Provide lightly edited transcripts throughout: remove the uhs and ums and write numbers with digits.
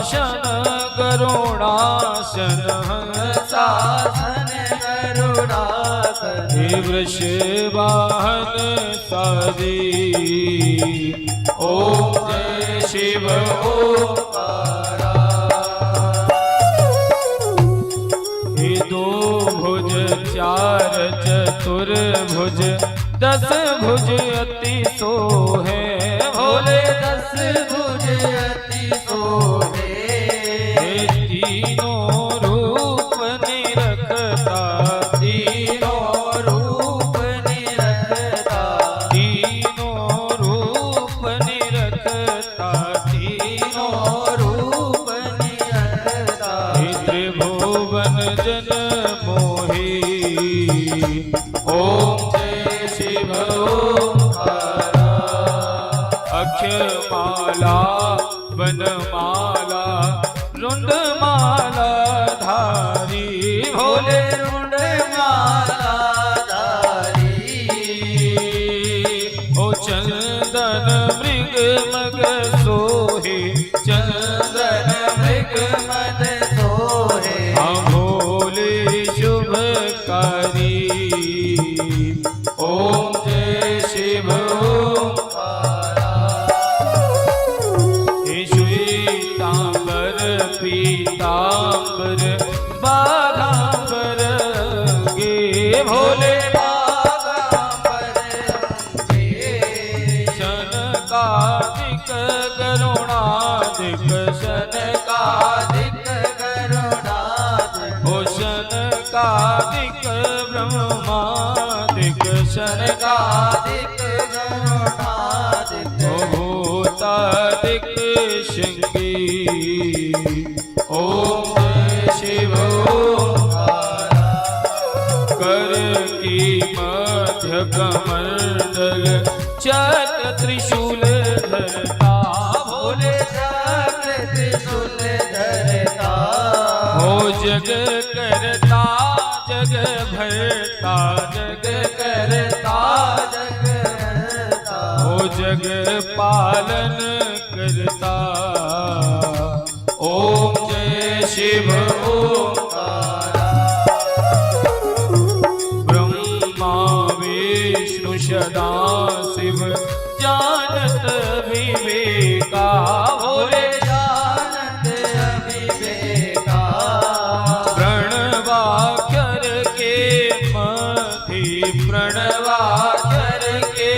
शन करुणासन हंसासन करुणासन हे वृषवाहन सादी ओम जय शिव ओंकारा। हे दो भुज चार चतुर्भुज दस भुज अति सोहे भोले दस भुज अति सोहे तीनों रूप निरखता तीनों रूप निरखता तीनों रूप निरखता तीनों रूप निरखता त्रिभुवन जन मोहि ओम जय शिव ओंकारा। अक्षमाला वनमाला रुंडमाला धारी भोले रुंडमाला धारी ओ चंदन मृग मग सोहे चंदन मृग मद सोहे भोले शुभकारी ओम जय शिव ओंकारा। हे श्वेतांबर पीतांबर बाघांबर गे भोले बागांबर अंगे शनकादिक करुणादिक शनकादिक करुणादिक ओ शनकादिक ब्रह्मादिक शनकादिक करुणादिक ओ भूतादिक शंकी ओम जय शिव ओंकारा। कर की मध्य कमंडल चक्र त्रिशूल धरता भोले चक्र त्रिशूल धरता हो जग करता जग भरता जग करता जग करता हो जग पालन करता ओम जय शिव ओंकारा। ब्रह्मा विष्णु सदा शिव जानत विवेका भोले जानत अविवेका प्रणवाक्षर के मधि प्रणवाक्षर के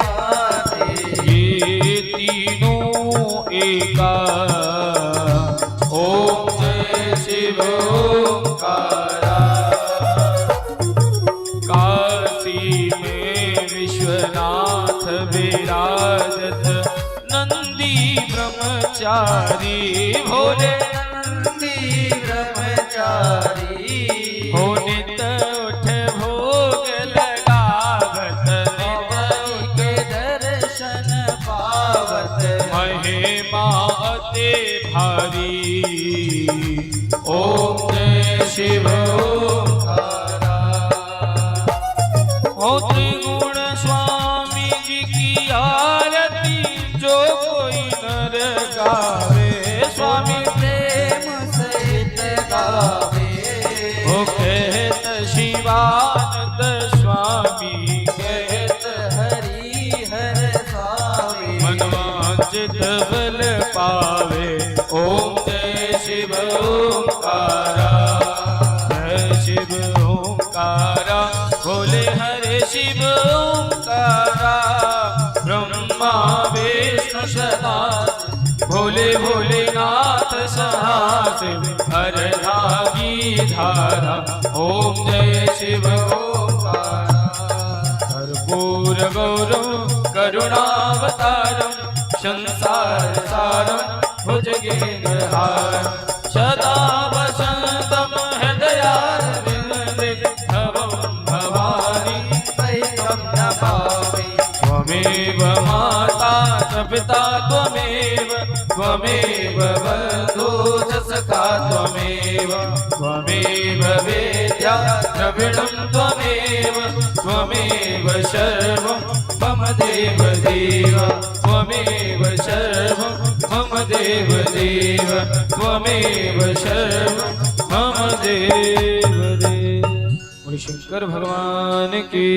माथे ये तीनों एका ओम जय शिव ओंकारा। काशी में विश्वनाथ विराजत नंदी ब्रह्मचारी भोले नंदी ब्रह्मचारी हो नित उठ भोग लगावत नित के दर्शन पावत महिमा अति भारी ओम जय शिव ओंकारा। ओ त्रिगुण स्वामी जी की आरती जो कोई नर गावे स्वामी प्रेम सहित गावे ओ कहत शिवानंद स्वामी कहत हरि हर स्वामी मनवांचित बल पावे ओम जय शिव ओंकारा। जय शिव ओंकारा भोले हरे शिव ओंकारा। ब्रह्मा विष्णु सदा भोले भोलेनाथ सहाशिव हर धागी धारा ओम जय शिव ओंकारा। कर्पूर गौरव करुणावतारम संसार सारम भुजगेन्द्रहारम सदा वसंतम हृदयारविंदे भवं भवानी वैकं नमामि त्वमेव माता च पिता त्वमेव बन्धु च सखा त्वमेव वेद्या द्रविणं त्वमेव सर्वं मम देव त्वमेव सर्वं मम देव देव त्वमेव सर्वं मम देव देव। बोले शंकर भगवान की।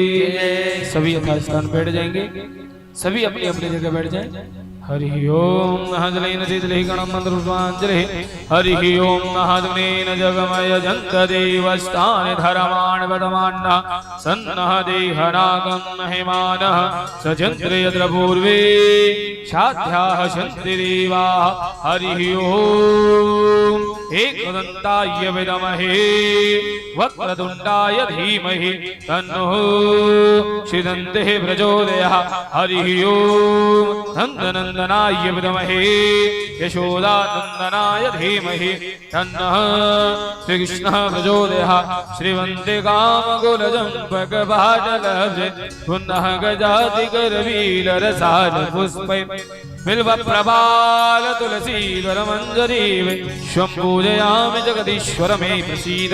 सभी यथास्थान बैठ जाएंगे, सभी अपनी अपनी जगह बैठ जाएं। हरि ओम महदलेन शीतले गणम मंत्र पुष्पांजलि। हरि ओम महदलेन जगमय जंत देवस्थान धर्माण वदमान्ना सन्नः देहनागं महिमानः सचन्द्र यत्र पूर्वे साध्याः सन्ति देवाः। हरि ओम एकदन्ताय विद्महे वक्रतुण्डाय धीमहि तन्नो सिदन्तिः प्रचोदयात्। हरि ओम नन्दनन्दनाय विद्महे यशोदानन्दनाय धीमहि तन्नः श्रीकृष्णः प्रचोदयात्। श्रीवन्दिकामकुलचम्पकपाटलब्धे पुनः गजातिकरवीररसालपुष्पै बिल्वप्रभाल तुलसीधर मंजरीवे स्वं पूजयामि जगदीश्वर मे प्रसीद।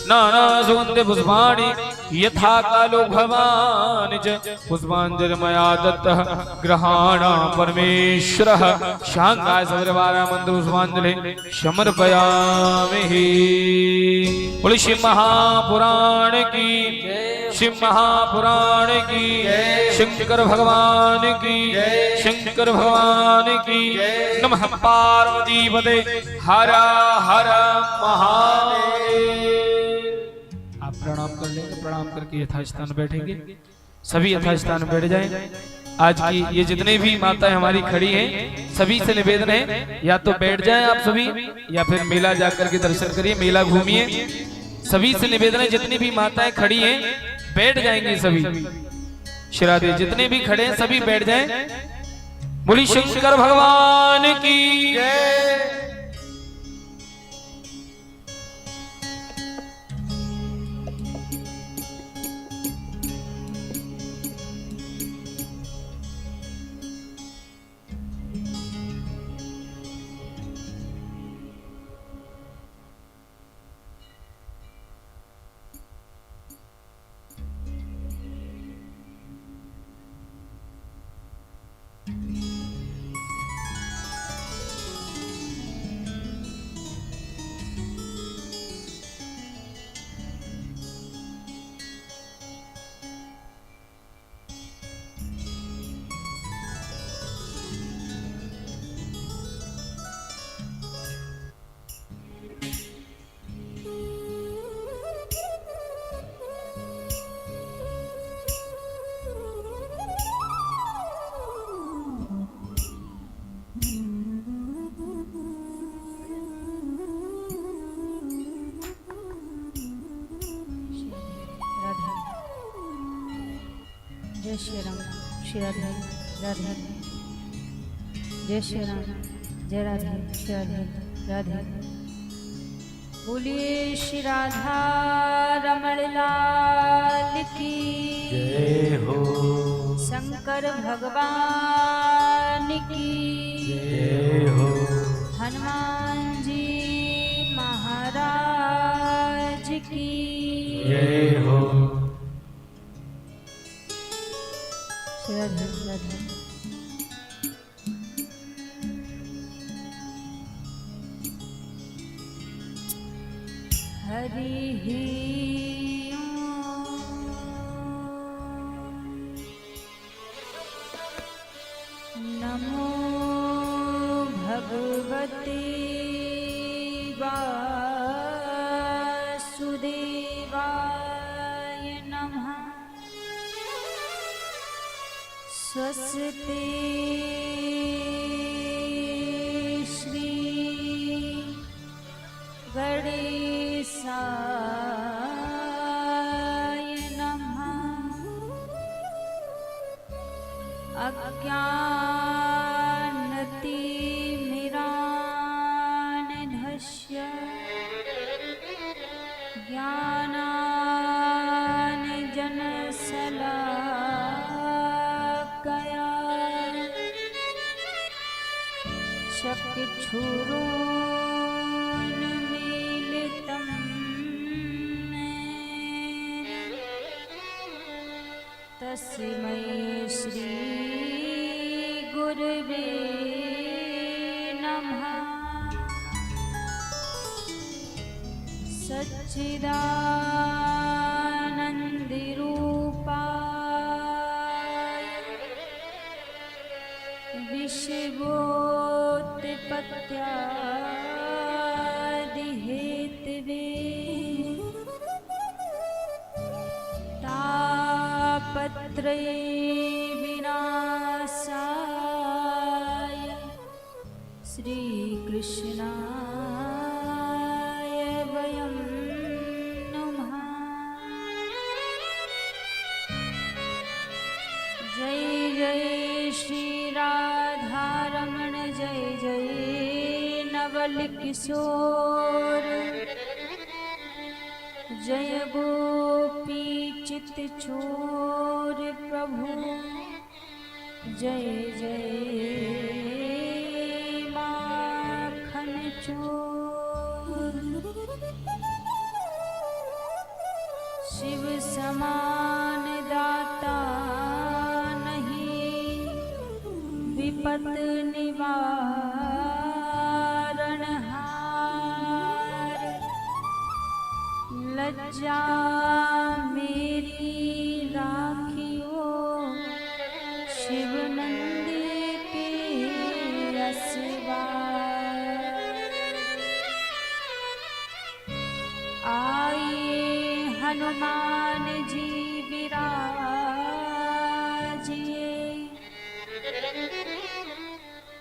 नाना सुगन्धि पुष्पाणि यथा कालो भवानि च पुष्पाञ्जलि मया दत्तः गृहाण परमेश्वरः। शांगाय सविरवारा मंत्र पुष्पाञ्जलि समर्पयामि। बोले शिव महापुराण की, शिव महापुराण की, शंकर भगवान की, शंकर भगवान की। नमः पार्वती पते हर हर महादेव। आप प्रणाम कर लेंगे, प्रणाम करके यथास्थान बैठेंगे, सभी यथास्थान बैठ जाएं। आज की ये जितने भी माताएं हमारी खड़ी हैं, सभी से निवेदन है या तो बैठ जाएं आप सभी, या फिर मेला जाकर के दर्शन करिए, मेला घूमिए। सभी से निवेदन है, जितनी भी माताएं खड़ी हैं बैठ जाएंगी सभी। श्राद्धे जितने भी खड़े हैं सभी बैठ जाएं। बोली शंकर भगवान की जय। जय श्री राम, श्री राधे राधे। जय श्री राम, जय राधे, श्री राधे राधे। बोलिए श्री राधा रमण लाल की जय हो। शंकर भगवान की जय हो। हनुमान जी महाराज की जय हो। राधे राधे। हरि नमो भगवते वासुदेवाय नमः। स्वस्ति श्री गणेशाय नमः। अज्ञानतिमिरान्धस्य ज्ञानाञ्जनशलाकया चक्षुरुन्मीलितं तस्मै श्री गुरवे सच्चिदानन्दरूपाय विश्वोत्पत्त्यादिहेतवे तापत्रये विनाशाय श्रीकृष्णाय वयं नमः। जय जय श्री राधारमण जय जय नवल किशोर जय गोपी चित चोर प्रभु जय जय माखन चोर। शिव समान दाता नहीं विपत निवारणहार लज्जा मेरी राखियो शिव नंदी के रसवार। आए हनुमान जी विराजिए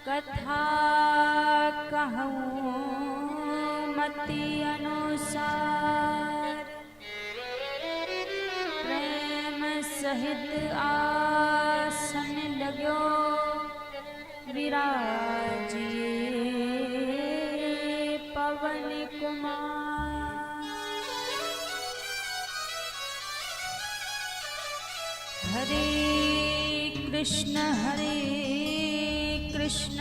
कथा कहूँ मति अनुसार प्रेम सहित आसन लगो विराजिए पवन कुमार। हरे कृष्ण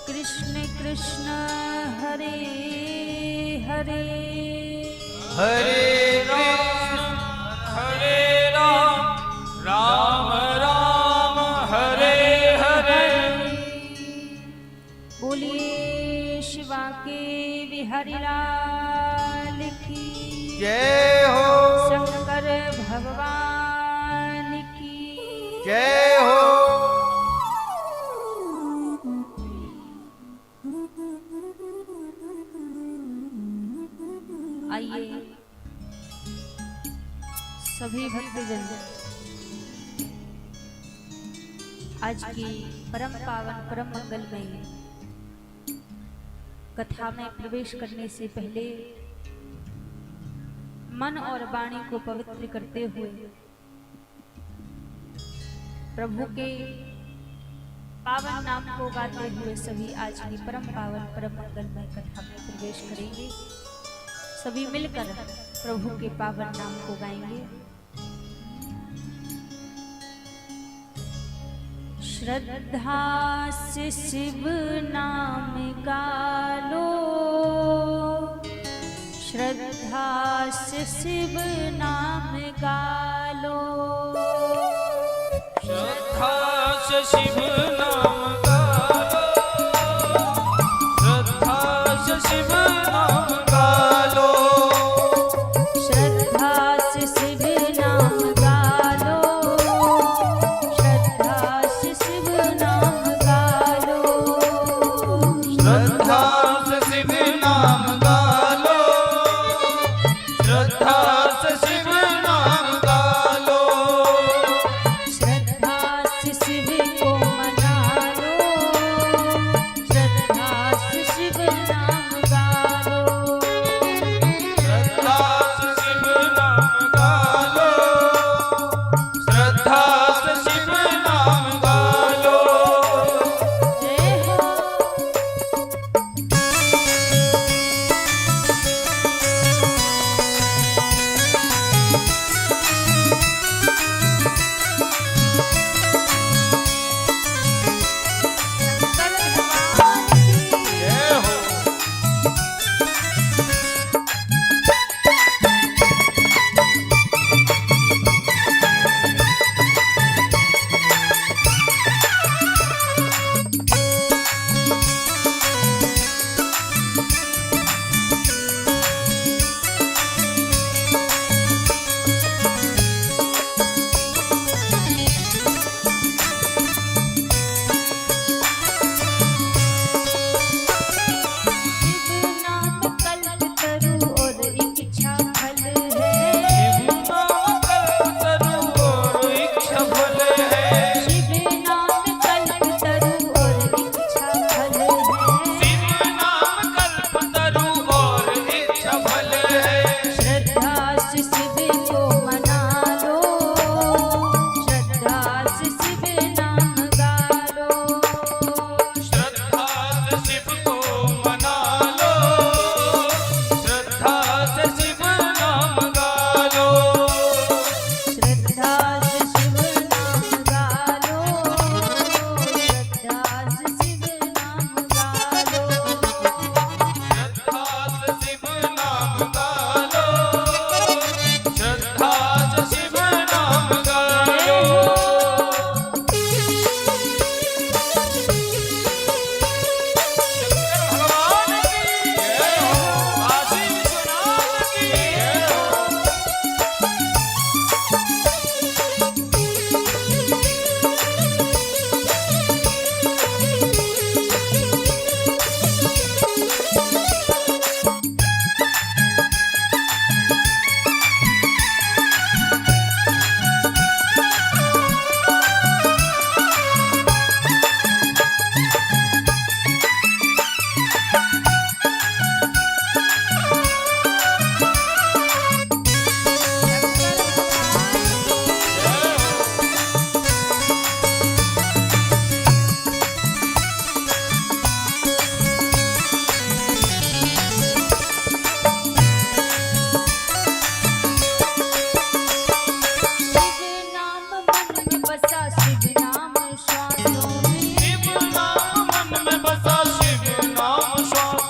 कृष्ण कृष्ण हरे हरे हरे राम हरे राम राम राम हरे हरे। बोलिए शिवा के बिहारी लाल की जय हो शंकर भगवान की जय हो। आइए सभी भक्तजन आज की परम पावन परम मंगलमय कथा में प्रवेश करने से पहले मन और वाणी को पवित्र करते हुए प्रभु के पावन नाम को गाते हुए सभी आज की परम पावन परम मंगलमय कथा में प्रवेश करेंगे। सभी मिलकर प्रभु के पावन नाम को गाएंगे। श्रद्धा से शिव नाम गालो श्रद्धा से शिव नाम गालो श्रद्धा से शिव नाम गालो श्रद्धा से शिव नाम गालो श्रद्धा से शिव नाम गालो श्रद्धा से शिव नाम गालो श्रद्धा से शिव नाम गालो श्रद्धा से शिव नाम गालो श्रद्धा से शिव को मना लो श्रद्धा से शिव नाम गालो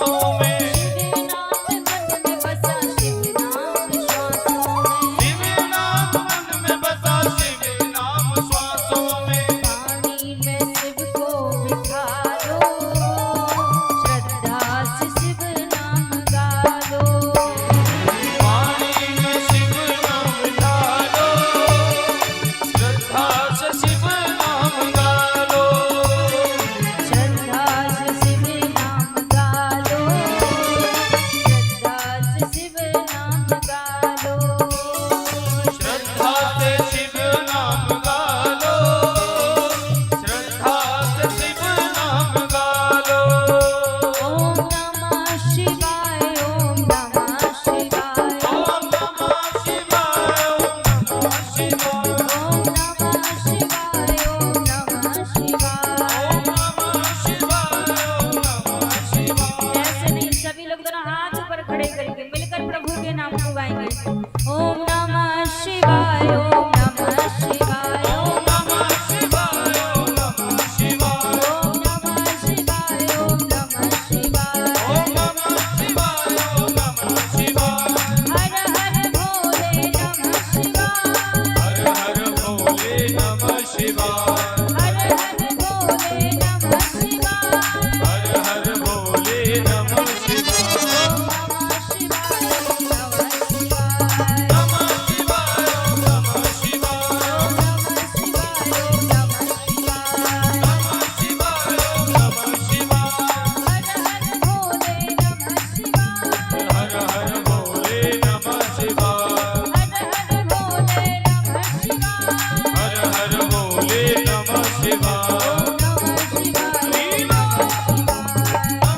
श्वासों में, शिव नाम मन में बसा शिव नाम श्वासों में, शिव नाम मन में बसा शिव नाम श्वासों में, पानी में शिव को बिठा लो, श्रद्धा से शिव नाम गा लो, पानी में शिव नाम डालो, श्रद्धा से शिव नाम गालो, श्रद्धा से शिव नाम गा लो, श्रद्धा से शिव नाम गा लो, श्रद्धा से शिव नाम गालो, श्रद्धा से शिव नाम गालो। ओम नमः शिवाय, ओम नमः शिवाय, ओम नमः शिवाय, ओम नमः शिवाय, ओम नमः शिवाय, ओम नमः शिवाय। ओम नमः शिवाय, ओम नमः शिवाय। ऐसे नहीं, सभी लोग दोनों हाथ ऊपर खड़े करके मिलकर प्रभु के नाम को गाएंगे। ओम नमः शिवाय, ओम नमः शिवाय, ओम नमः शिवाय, ओम नमः शिवाय, ओम नमः शिवाय, ओम नमः शिवाय। ओम नमः शिवाय, ओम नमः शिवाय। हर हर भोले नमः शिवाय, हर हर भोले नमः शिवाय, हर हर भोले नमः शिवाय, हर हर भोले नमः शिवाय। ओम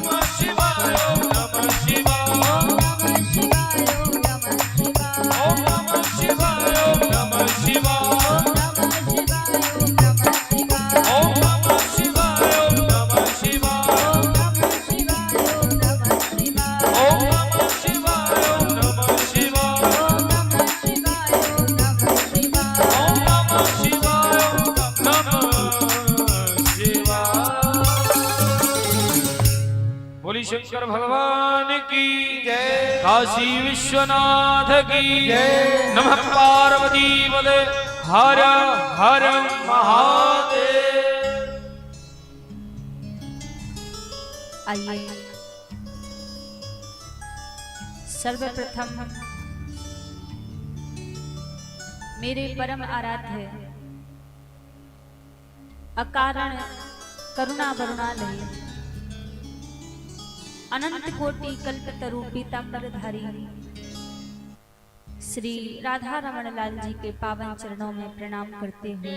नमः शिवाय, ओम नमः शिवाय, नमः शिवाय, ओम नमः शिवाय, ओम नमः शिवाय, ओम नमः शिवाय। नमः शिवाय, ओम नमः शिवाय। हर हर भोले नमः शिवाय, हर हर भोले नमः शिवाय, हर हर भोले नमः शिवाय, हर हर बोली शंकर भगवान की जय, काशी विश्वनाथ की जय, नमः पार्वती पदे हर हर महादेव। आइए सर्वप्रथम मेरे परम आराध्य अकारण करुणा वरुणालय अनंत कोटि कल्पतरु पीतांबरधारी श्री राधा रमण लाल जी के पावन चरणों में प्रणाम करते हुए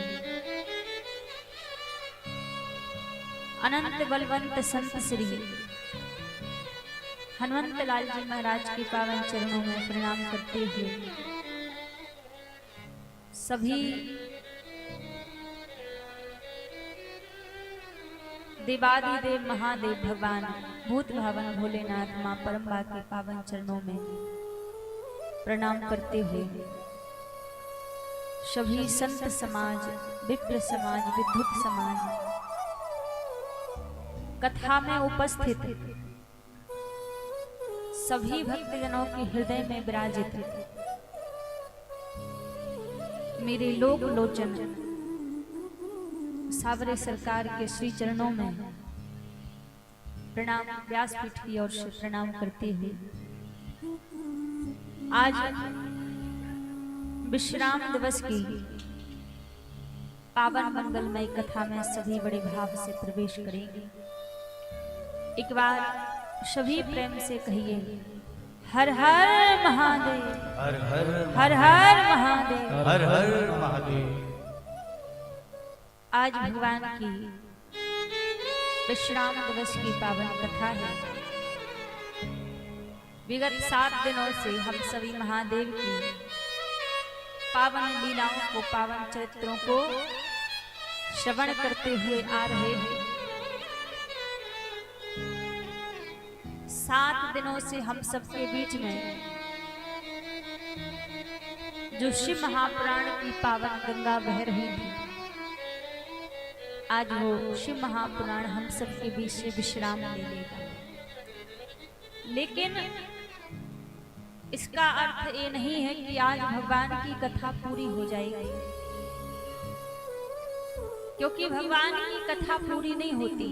अनंत बलवंत संत श्री हनुमंत लाल जी महाराज के पावन चरणों में प्रणाम करते हुए सभी देवादिदेव महादेव भगवान भूत भावन भोलेनाथ मां परम्बा के पावन चरणों में प्रणाम करते हुए सभी संत समाज, विप्र समाज, विद्युत समाज, कथा में उपस्थित सभी भक्तजनों के हृदय में विराजित मेरे लोक लोचन सावरे सरकार के श्री चरणों में प्रणाम, व्यासपीठ की ओर से प्रणाम करते हुए आज विश्राम दिवस की पावन मंगलमय कथा में सभी बड़े भाव से प्रवेश करेंगे। एक बार सभी प्रेम से कहिए हर हर महादेव, हर हर हर हर महादेव। हर हर महादेव। आज भगवान की विश्राम दिवस की पावन कथा है। विगत 7 दिनों से हम सभी महादेव की पावन लीलाओं को, पावन चरित्रों को श्रवण करते हुए आ रहे हैं। 7 दिनों से हम सबके बीच में जो शिव महापुराण की पावन गंगा बह रही थी, आज वो शिव महापुराण हम सबके बीच से विश्राम ले लेगा। लेकिन इसका अर्थ ये नहीं है कि आज भगवान की कथा पूरी हो जाएगी, क्योंकि भगवान की कथा पूरी नहीं होती।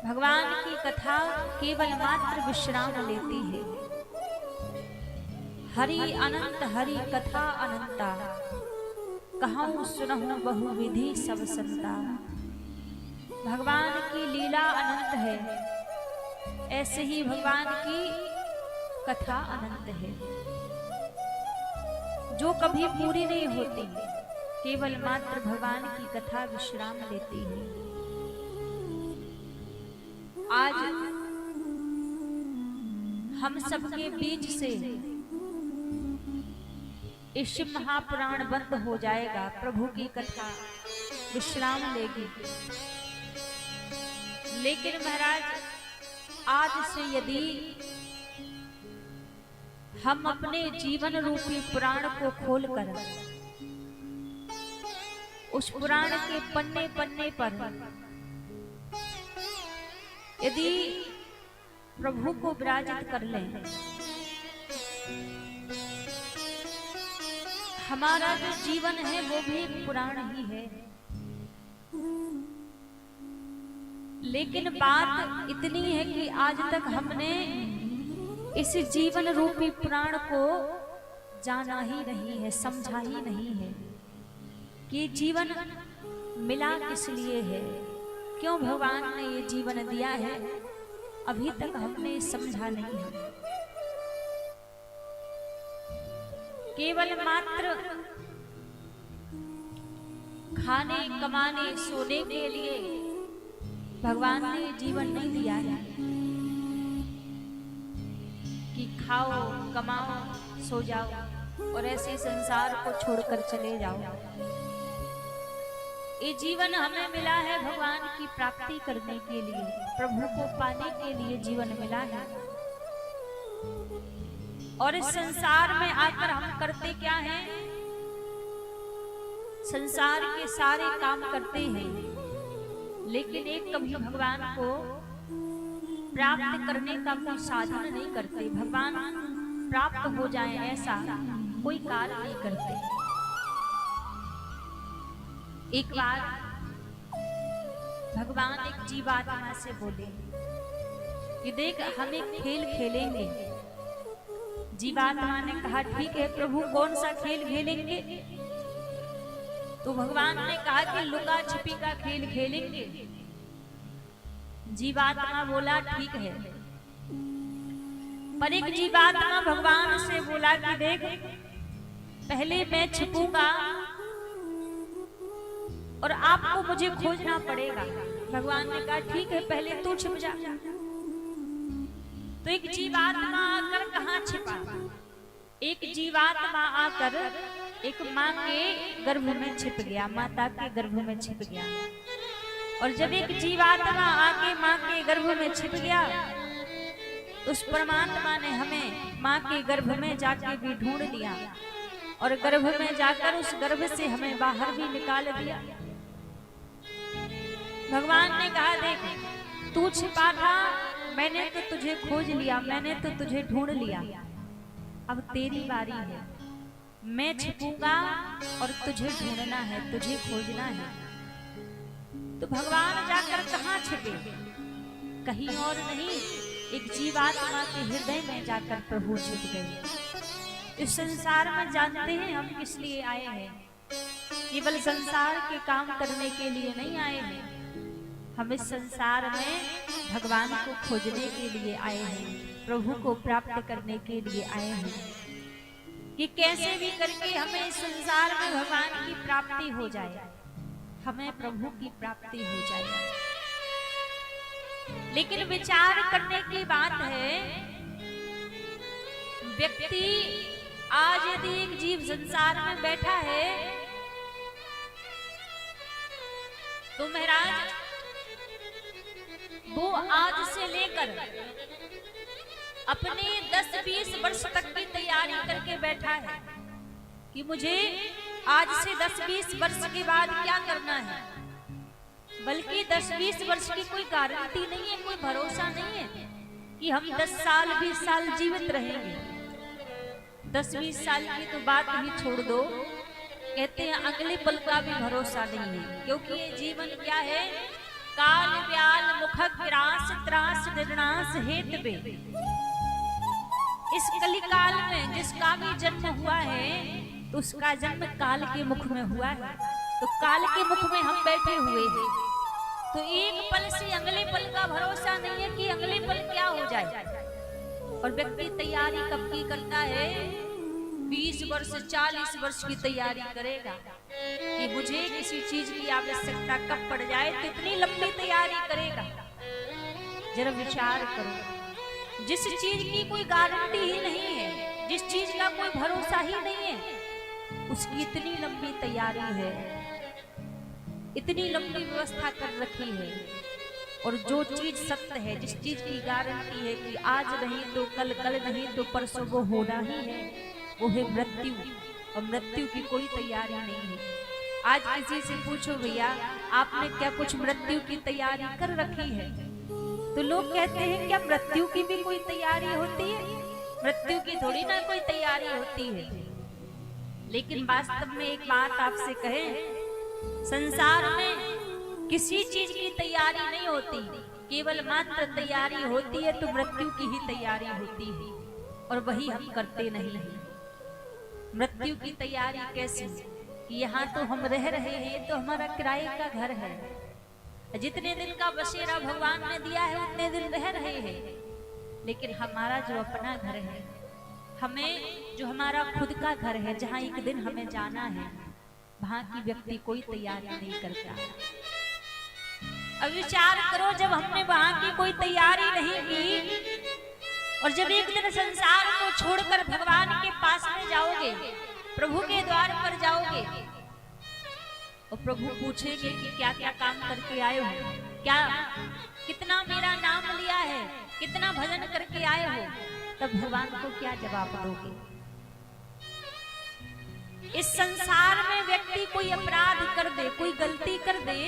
भगवान की कथा केवल मात्र विश्राम लेती है। हरि अनंत हरि कथा अनंता, कहूँ सुनहु बहुविधि सब संता। भगवान की लीला अनंत है, ऐसे ही भगवान की कथा अनंत है, जो kabhi पूरी नहीं होती, केवल मात्र भगवान की कथा विश्राम लेती है। आज हम सबके बीच से इस महापुराण बंद हो जाएगा, प्रभु की कथा विश्राम लेगी। लेकिन महाराज, आज से यदि हम अपने जीवन रूपी पुराण को खोलकर उस पुराण के पन्ने पन्ने पर यदि प्रभु को विराजित कर लें, हमारा जो जीवन है वो भी पुराण ही है। लेकिन बात इतनी है कि आज तक हमने इस जीवन रूपी पुराण को जाना ही नहीं है, समझा ही नहीं है कि जीवन मिला किस लिए है, क्यों भगवान ने ये जीवन दिया है, अभी तक हमने समझा नहीं है। केवल मात्र खाने कमाने सोने के लिए भगवान ने जीवन नहीं दिया है कि खाओ कमाओ सो जाओ और ऐसे संसार को छोड़कर चले जाओ। ये जीवन हमें मिला है भगवान की प्राप्ति करने के लिए, प्रभु को पाने के लिए जीवन मिला है। और इस संसार में आकर हम करते क्या हैं? संसार के सारे काम करते हैं, लेकिन एक कभी भगवान को प्राप्त करने का कोई साधन नहीं करते। भगवान प्राप्त हो जाए ऐसा कोई कार्य नहीं करते। एक बार भगवान एक जीवात्मा से बोले कि देख हम एक खेल खेलेंगे। जीवात्मा ने कहा ठीक है प्रभु, कौन सा खेल खेलेंगे? तो भगवान ने कहा कि लुका छिपी का खेल खेलेंगे। जीवात्मा बोला ठीक है, पर एक जीवात्मा भगवान से बोला कि देख पहले मैं छिपूंगा और आपको मुझे खोजना पड़ेगा। भगवान ने कहा ठीक है, पहले तू छिप जा। तो एक जीवात्मा आकर कहाँ छिपा? एक जीवात्मा आकर एक माँ के गर्भ में छिप गया, माता के गर्भ में छिप गया। और जब एक जीवात्मा आके माँ के गर्भ में छिप गया, उस परमात्मा ने हमें माँ के गर्भ में जाके भी ढूंढ लिया और गर्भ में जाकर उस गर्भ से हमें बाहर भी निकाल दिया। भगवान ने कहा देख तू छिपा था, मैंने तो तुझे खोज लिया, मैंने तो तुझे ढूंढ लिया, अब तेरी बारी है। मैं छिपूंगा और तुझे ढूंढना है, तुझे खोजना है। तो भगवान जाकर कहाँ छिपे? कहीं और नहीं, एक जीवात्मा के हृदय में जाकर प्रभु छिप गए। इस संसार में जानते हैं हम किस लिए आए हैं? केवल संसार के काम करने के लिए नहीं आए हैं। हम इस संसार में भगवान को खोजने के लिए आए हैं, प्रभु को प्राप्त करने के लिए आए हैं कि कैसे भी करके हमें इस संसार में भगवान की प्राप्ति हो जाए, हमें प्रभु की प्राप्ति हो जाए। लेकिन विचार करने की बात है, व्यक्ति आज यदि एक जीव संसार में बैठा है तो महाराज वो आज से लेकर अपने 10-20 वर्ष तक की तैयारी करके बैठा है कि मुझे आज से 10-20 वर्ष के बाद क्या करना है। बल्कि 10-20 वर्ष की कोई गारंटी नहीं है, कोई भरोसा नहीं है। कि हम 10 साल 20 साल जीवित रहेंगे। 10-20 साल की तो बात ही छोड़ दो, कहते हैं अगले पल का भी भरोसा नहीं है, क्योंकि ये जीवन क्या है, काल व्याल मुखक ग्रास त्रास निर्णास हेतवे। इस कलिकाल में जिसका भी जन्म हुआ है तो उसका जन्म काल के मुख में हुआ है, तो काल के मुख में हम बैठे हुए हैं। तो एक पल से अगले पल का भरोसा नहीं है कि अगले पल क्या हो जाए। और व्यक्ति तैयारी कब की करता है, 20 वर्ष 40 वर्ष की तैयारी करेगा कि मुझे किसी चीज की आवश्यकता कब पड़ जाए, तो इतनी लंबी तैयारी करेगा। जरा विचार करो, जिस चीज की कोई गारंटी ही नहीं है, जिस चीज का कोई भरोसा ही नहीं है, उसकी इतनी लंबी तैयारी है, इतनी लंबी व्यवस्था कर रखी है। और जो चीज सत्य है, जिस चीज की गारंटी है कि आज नहीं तो कल, कल नहीं तो परसों वो होना ही है, वो है मृत्यु। और मृत्यु की कोई तैयारी नहीं है। आज किसी से पूछो भैया आपने क्या कुछ मृत्यु की तैयारी कर रखी है, तो लोग कहते हैं क्या मृत्यु की भी कोई तैयारी होती है? मृत्यु की थोड़ी ना कोई तैयारी होती है। लेकिन वास्तव में एक बात आपसे कहें, संसार में किसी चीज की तैयारी नहीं होती, केवल मात्र तैयारी होती है तो मृत्यु की ही तैयारी होती है, और वही हम करते नहीं हैं। मृत्यु की तैयारी कैसे कि यहाँ तो हम रह रहे हैं, तो हमारा किराए का घर है, जितने दिन का बसेरा भगवान ने दिया है उतने दिन रह रहे हैं। लेकिन हमारा जो अपना घर है, हमें जो हमारा खुद का घर है, जहाँ एक दिन हमें जाना है, वहां की व्यक्ति कोई तैयारी नहीं करता। अब विचार करो, जब हमने वहां की कोई तैयारी नहीं की, और जब एक दिन संसार को छोड़कर भगवान के पास में जाओगे, प्रभु के द्वार पर जाओगे, और प्रभु पूछेंगे कि क्या क्या काम करके आए हो, क्या कितना मेरा नाम लिया है, कितना भजन करके आए हो, तब भगवान को क्या जवाब दोगे? इस संसार में व्यक्ति कोई अपराध कर दे, कोई गलती कर दे,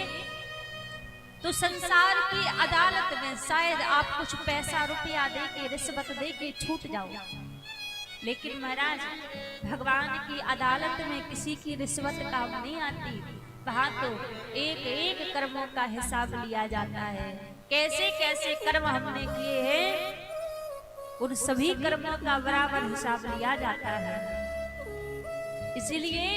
तो संसार की अदालत में शायद आप कुछ पैसा रुपया दे के, रिश्वत दे के छूट जाओ। लेकिन महाराज भगवान की अदालत में किसी की रिश्वत काम नहीं आती। वहां तो एक एक कर्मों का हिसाब लिया जाता है। कैसे कैसे कर्म हमने किए हैं, उन सभी कर्मों का बराबर हिसाब लिया जाता है। इसीलिए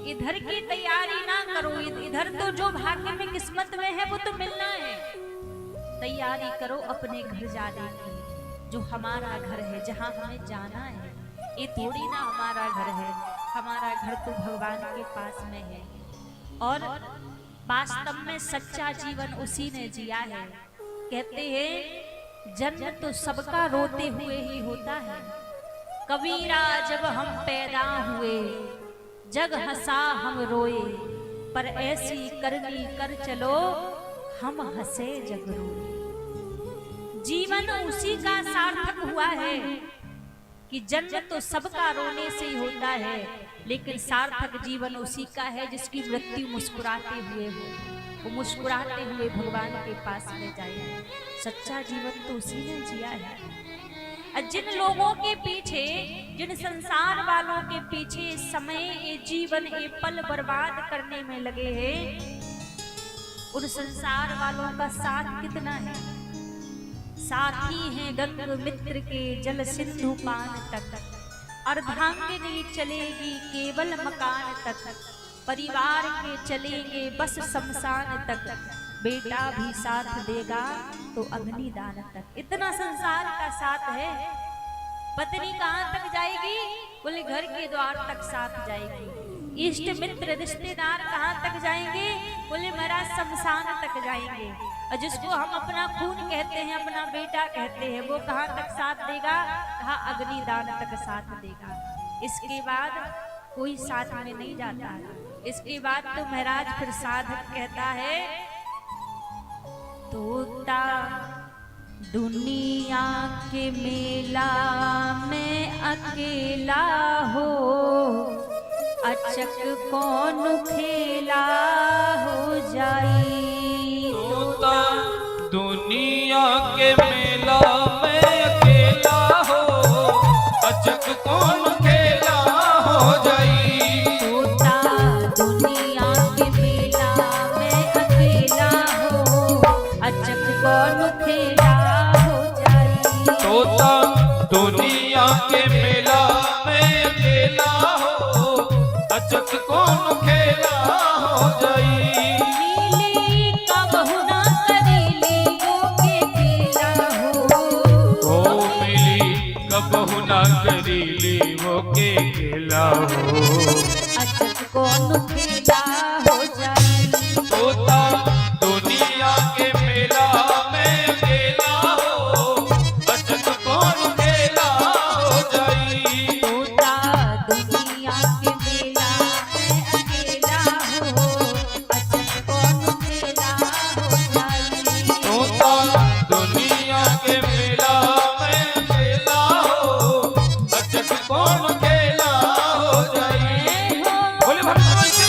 इधर की तैयारी ना करो, इधर तो जो भाग्य में किस्मत में है वो तो मिलना है। तैयारी करो अपने घर जाने की, जो हमारा घर है, जहाँ हमें जाना है। ये थोड़ी ना हमारा घर है, हमारा घर तो भगवान के पास में है। और वास्तव में सच्चा जीवन उसी ने जिया है। कहते हैं जन्म तो सबका रोते हुए ही होता है। कबीरा जब हम पैदा हुए, जग हंसा हम रोए, पर ऐसी करनी कर चलो, हम हंसे जग रोए। जीवन उसी का सार्थक हुआ है कि जन्म तो सबका रोने से ही होता है, लेकिन सार्थक जीवन उसी का है जिसकी मृत्यु मुस्कुराते हुए हो। वो मुस्कुराते हुए भगवान के पास में जाए। सच्चा जीवन तो उसी ने जिया है। जिन लोगों के पीछे, जिन संसार वालों के पीछे समय, ये जीवन, ये पल बर्बाद करने में लगे हैं, उन संसार वालों का साथ कितना है? साथी हैं गंग मित्र के जल सिंधु पान तक, अर्धांगिनी चलेगी केवल मकान तक, परिवार के चलेंगे बस शमशान तक, बेटा भी साथ देगा तो अग्निदान तक। इतना संसार का साथ है। पत्नी कहाँ तक जाएगी? बोले घर के द्वार तक साथ जाएगी। इष्ट मित्र रिश्तेदार कहाँ तक जाएंगे? बोले मेरा शमशान तक जाएंगे। और जिसको हम अपना खून कहते हैं, अपना बेटा कहते हैं, वो कहाँ तक साथ देगा? कहा अग्निदान तक साथ देगा। इसके बाद कोई साथ में नहीं जाता। इसके बाद तो महाराज फिर साधक कहता है, तोता दुनिया के मेला में अकेला हो, अचक कौन खेला हो जाई। तोता दुनिया के मेला में तोता दुनिया के मेला में अकेला हो, अचक कौन खेला हो जाई। नीली का बहुना करीली वो के खेला हो, ओ मिली कबहू ना करीली वो के खेला हो। अचक कौन खेला हो जाई। तोता दुनिया के मेला में अकेला हो, अचक कौन खेला हो जाई। तोता दुनिया के मेला में अकेला हो, अचक कौन खेला हो जाई। तोता दुनिया के मेला में अकेला हो, अचक कौन खेला हो जाई। बोले भगवान के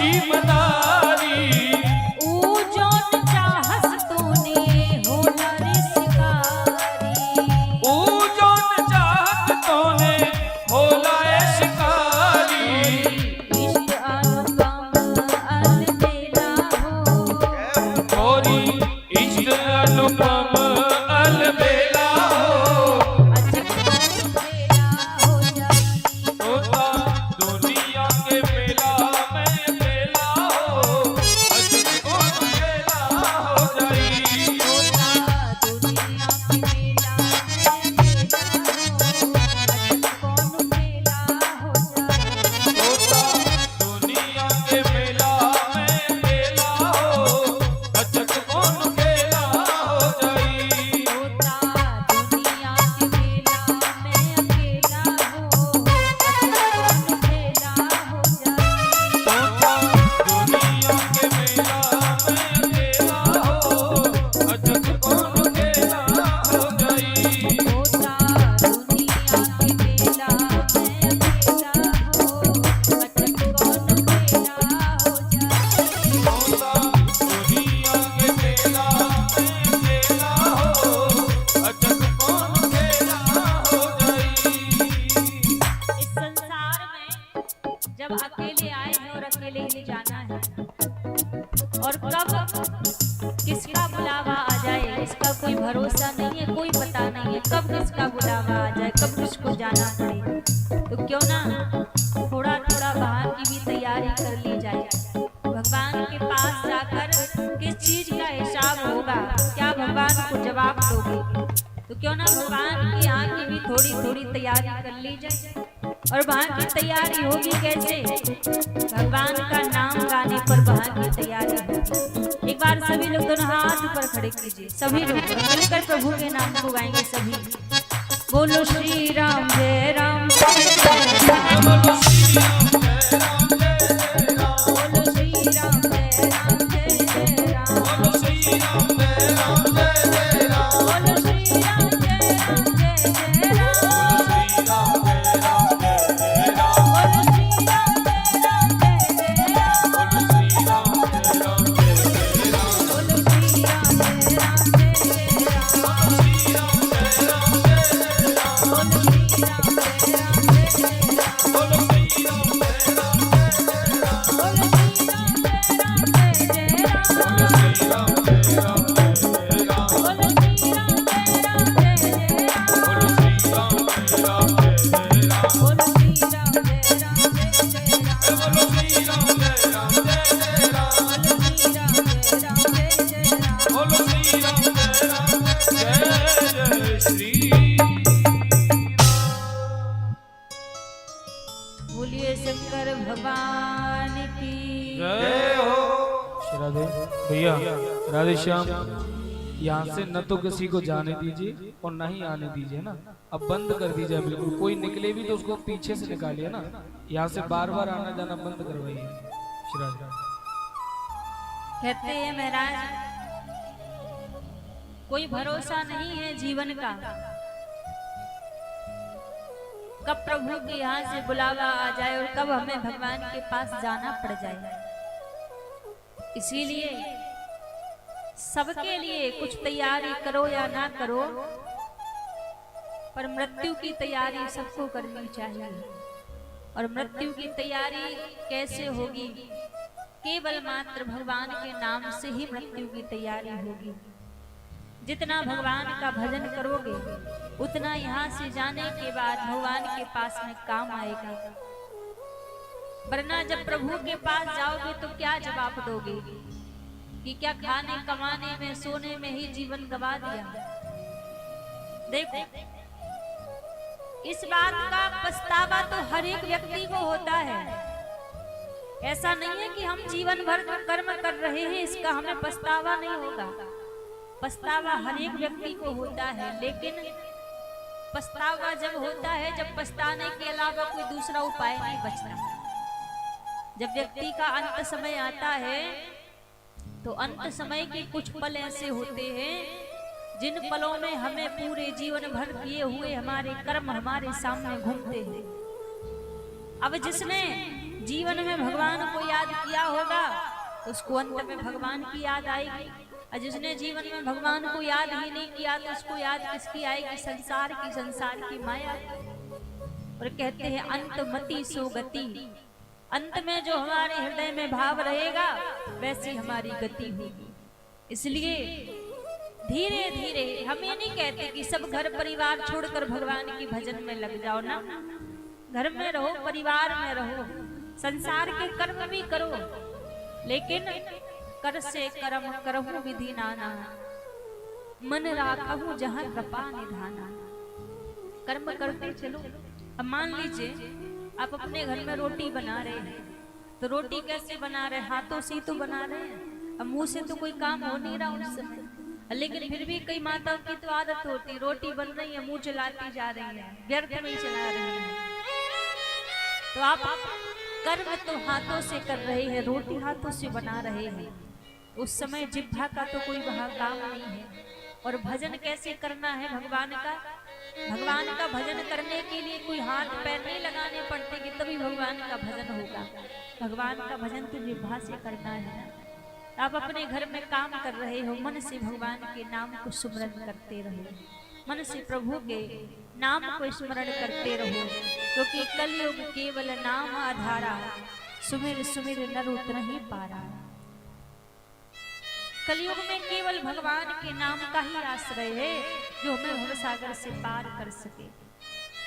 ईमानदारी ऊ जोन चाहस तूने होला रे शिकारी ऊ जोन चाहत तोने होला ए शिकारी इश्क अनुपम अलबेला हो गोरी इश्क अनुपम अलबेला हो अजब बेला हो जाई होता दुनिया के बेला में बेला हो अजब कौन बेला हो जाई होता दुनिया के बेला में बेला हो अजब कौन बेला हो जाई होता दुनिया के बेला में बेला हो अजब कौन बेला हो जाई होता दुनिया के बेला में अकेला हो अजब कौन बेला हो जाई होता दुनिया के बेला में बेला हो अजब कौन बेला हो जाई होता दुनिया के बेला में अकेला हो अजब कौन बेला हो जाई होता दुनिया के बेला में बेला हो अजब कौन बेला हो जाई इस संसार में जब अकेले आए हैं और अकेले ही जाना है और कब किसका बुलावा आ जाए इसका कोई भरोसा नहीं है, कोई पता नहीं है कब किसका बुलावा आ जाए, कब किसको जाना पड़े। तो क्यों ना थोड़ा थोड़ा वहां की भी तैयारी कर ली जाए। भगवान के पास जाकर किस चीज का हिसाब होगा, क्या भगवान को जवाब दोगे? तो क्यों ना भगवान के यहाँ की भी थोड़ी थोड़ी तैयारी कर ली जाए। और वहाँ की तैयारी होगी कैसे? भगवान का नाम गाने पर वहाँ की तैयारी होगी। एक बार सभी लोग दोनों हाथ ऊपर खड़े कीजिए, सभी लोग मिलकर प्रभु के नाम को गाएंगे सभी। बोलो श्री राम जय राम जय राम। बोलो श्री राम जय राम जय राम बोलो श्री राम जय राम जय राम। बोलो श्री राम जय राम जय राम बोलो श्री राम जय राम जय राम। श्री राम जय राम जय राम बोलो श्री राम जय राम जय राम। बोलो श्री राम जय राम जय राम बोलो श्री राम जय राम जय राम। श्री राम जय राम जय राम बोलो श्री राम जय राम जय राम। बोलो श्री राम जय राम जय राम बोलो श्री राम जय राम जय राम। श्री राम जय राम जय राम बोलो श्री राम जय राम जय राम। बोलो श्री राम जय राम जय राम बोलो श्री राम जय राम जय राम। बोलो श्री राम जय राम जय राम बोलो श्री राम जय राम जय राम। बोलो श्री राम जय राम जय जय श्री बोलिए शंकर भगवान की। जय हो। राधे भैया, राधे श्याम, यहाँ से न तो किसी को जाने दीजिए और न ही आने दीजिए ना। अब बंद कर दीजिए बिल्कुल। कोई निकले भी तो उसको पीछे से निकालिए ना। यहाँ से बार बार आना जाना बंद करवाइए। श्री कहते हैं महाराज कोई भरोसा नहीं है जीवन का, कब प्रभु के यहाँ से बुलावा आ जाए और कब हमें भगवान के पास जाना पड़ जाए। इसीलिए सबके लिए कुछ तैयारी करो या ना करो, पर मृत्यु की तैयारी सबको करनी चाहिए। और मृत्यु की तैयारी कैसे होगी? केवल मात्र भगवान के नाम से ही मृत्यु की तैयारी होगी। जितना भगवान का भजन करोगे उतना यहाँ से जाने के बाद भगवान के पास में काम आएगा। वरना जब प्रभु के पास जाओगे तो क्या जवाब दोगे कि क्या खाने कमाने में सोने में ही जीवन गवा दिया। देखो इस बात का पछतावा तो हर एक व्यक्ति को होता है। ऐसा नहीं है कि हम जीवन भर कर्म कर रहे हैं इसका हमें पछतावा नहीं होगा। पछतावा हर एक व्यक्ति को होता है, लेकिन पछतावा जब होता है जब पछताने के अलावा कोई दूसरा उपाय नहीं बचता। जब व्यक्ति का अंत समय आता है तो अंत समय के कुछ पल ऐसे होते हैं जिन पलों में हमें पूरे जीवन भर किए हुए हमारे कर्म हमारे सामने घूमते हैं। अब जिसने जीवन में भगवान को याद किया होगा तो उसको अंत में भगवान की याद आएगी, और जिसने जीवन में भगवान को याद ही नहीं किया तो उसको याद किसकी आएगी? संसार की माया। और कहते हैं अंतमति सो गति, अंत में जो हमारे हृदय में भाव रहेगा वैसी हमारी गति होगी। इसलिए धीरे धीरे, हम ये नहीं कहते कि सब घर परिवार छोड़कर भगवान की भजन में लग जाओ ना, घर में रहो, परिवार में रहो, संसार के कर्म भी करो, लेकिन कर से कर्म करहु विधि नाना, मन राखहु जहाँ कृपा निधाना। कर्म करते चलो। अब मान लीजिए आप अपने घर में रोटी बना रहे हैं, तो रोटी कैसे बना रहे? हाथों से तो बना रहे हैं, अब मुंह से तो कोई काम हो नहीं रहा उस समय, लेकिन फिर भी कई माताओं की तो आदत होती, रोटी बन रही है मुंह चलाती जा रही है, व्यर्थ नहीं चला रही है। तो आप कर्म तो हाथों से कर रहे हैं, रोटी हाथों से बना रहे हैं, उस समय जिह्वा का तो कोई वहां काम नहीं है। और भजन कैसे करना है भगवान का? भगवान का भजन करने के लिए कोई हाथ पैर नहीं लगाने पड़ते कि तभी भगवान का भजन होगा। भगवान का भजन तो जिह्वा से करना है। आप अपने घर में काम कर रहे हो, मन से भगवान के नाम को स्मरण करते रहो, मन से प्रभु के नाम को स्मरण करते रहो, क्योंकि कलयुग केवल नाम आधारा, सुमिर सुमिर नर उतर ही पारा। कलयुग में केवल भगवान के नाम का ही आश्रय है जो हमें भवसागर से पार कर सके।